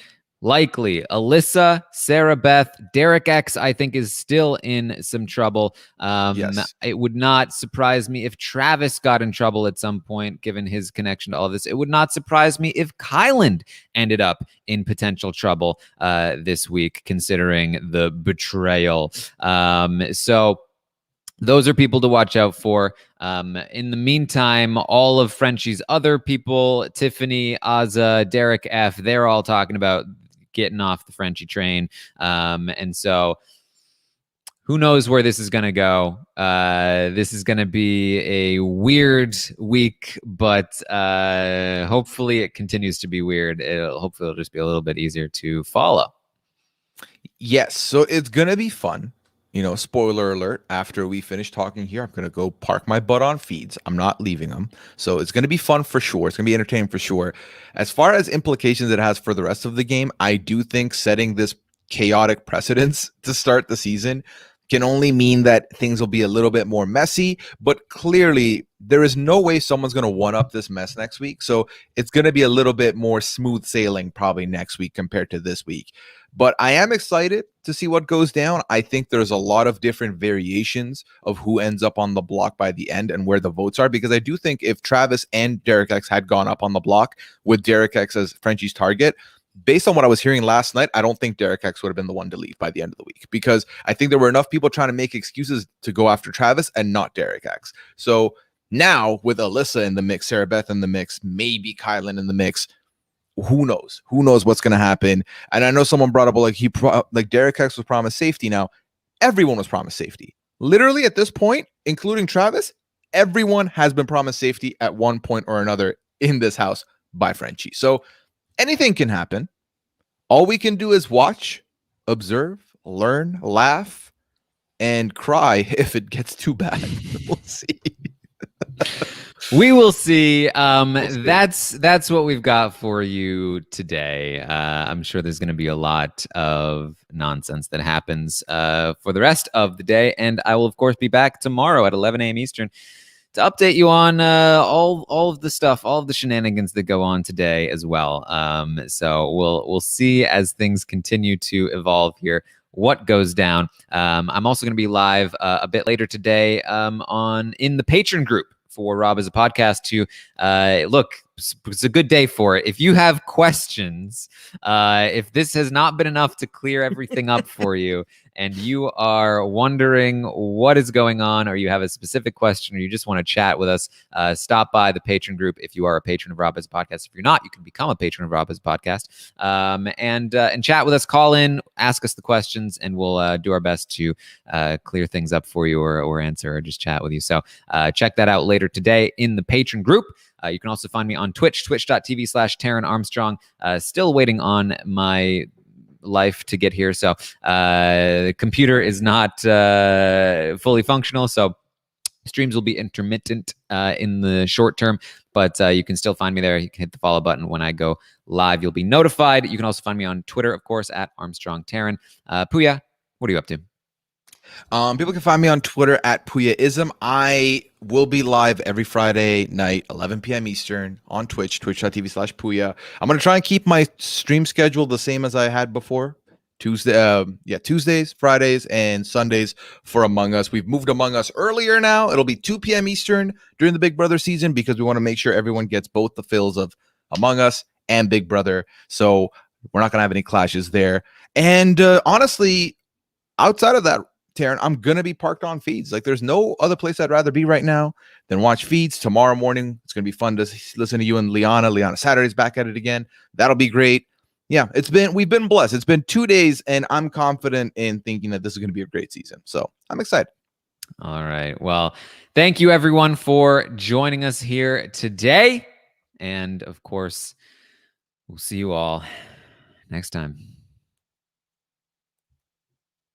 likely Alyssa, Sarah Beth, Derek X, I think, is still in some trouble. Yes. It would not surprise me if Travis got in trouble at some point, given his connection to all this. It would not surprise me if Kyland ended up in potential trouble this week, considering the betrayal. So those are people to watch out for. In the meantime, all of Frenchie's other people, Tiffany, Azza, Derek F., they're all talking about getting off the Frenchie train. And so who knows where this is going to go. This is going to be a weird week, but hopefully it continues to be weird. Hopefully it'll just be a little bit easier to follow. Yes, so it's going to be fun. Spoiler alert, after we finish talking here, I'm going to go park my butt on feeds. I'm not leaving them. So it's going to be fun for sure. It's going to be entertaining for sure. As far as implications it has for the rest of the game, I do think setting this chaotic precedence to start the season can only mean that things will be a little bit more messy, but clearly there is no way someone's going to one-up this mess next week. So it's going to be a little bit more smooth sailing probably next week compared to this week. But I am excited to see what goes down. I think there's a lot of different variations of who ends up on the block by the end and where the votes are, because I do think if Travis and Derek X had gone up on the block with Derek X as Frenchie's target, based on what I was hearing last night, I don't think Derek X would have been the one to leave by the end of the week, because I think there were enough people trying to make excuses to go after Travis and not Derek X. So now with Alyssa in the mix, Sarah Beth in the mix, maybe Kyland in the mix, who knows? Who knows what's going to happen? And I know someone brought up like Derek X was promised safety. Now, everyone was promised safety. Literally at this point, including Travis, everyone has been promised safety at one point or another in this house by Frenchie. So anything can happen. All we can do is watch, observe, learn, laugh, and cry if it gets too bad. We'll see. We will see. That's what we've got for you today. I'm sure there's going to be a lot of nonsense that happens for the rest of the day, and I will of course be back tomorrow at 11 a.m. Eastern to update you on all of the stuff, all of the shenanigans that go on today as well. So we'll see as things continue to evolve here what goes down. I'm also going to be live a bit later today in the patron group for Rob as a podcast to look. It's a good day for it. If you have questions, if this has not been enough to clear everything up for you, and you are wondering what is going on, or you have a specific question, or you just want to chat with us, stop by the patron group if you are a patron of Rob as a podcast. If you're not, you can become a patron of Rob as a podcast and chat with us. Call in, ask us the questions, and we'll do our best to clear things up for you, or answer, or just chat with you. So check that out later today in the patron group. You can also find me on Twitch, twitch.tv/Taran Armstrong. Still waiting on my life to get here. So the computer is not fully functional. So streams will be intermittent in the short term, but you can still find me there. You can hit the follow button. When I go live, you'll be notified. You can also find me on Twitter, of course, at Armstrong Taran. Pooya, what are you up to? People can find me on Twitter at Pooyaism. I will be live every Friday night, 11 p.m. Eastern on Twitch, twitch.tv/Pooya. I'm going to try and keep my stream schedule the same as I had before. Tuesdays, Fridays, and Sundays for Among Us. We've moved Among Us earlier now. It'll be 2 p.m. Eastern during the Big Brother season, because we want to make sure everyone gets both the fills of Among Us and Big Brother. So we're not going to have any clashes there. And honestly, outside of that, Taran, I'm going to be parked on feeds. Like, there's no other place I'd rather be right now than watch feeds. Tomorrow morning, it's going to be fun to listen to you and Liana. Liana Saturday's back at it again. That'll be great. Yeah, we've been blessed. It's been 2 days, and I'm confident in thinking that this is going to be a great season. So I'm excited. All right. Well, thank you everyone for joining us here today. And of course, we'll see you all next time.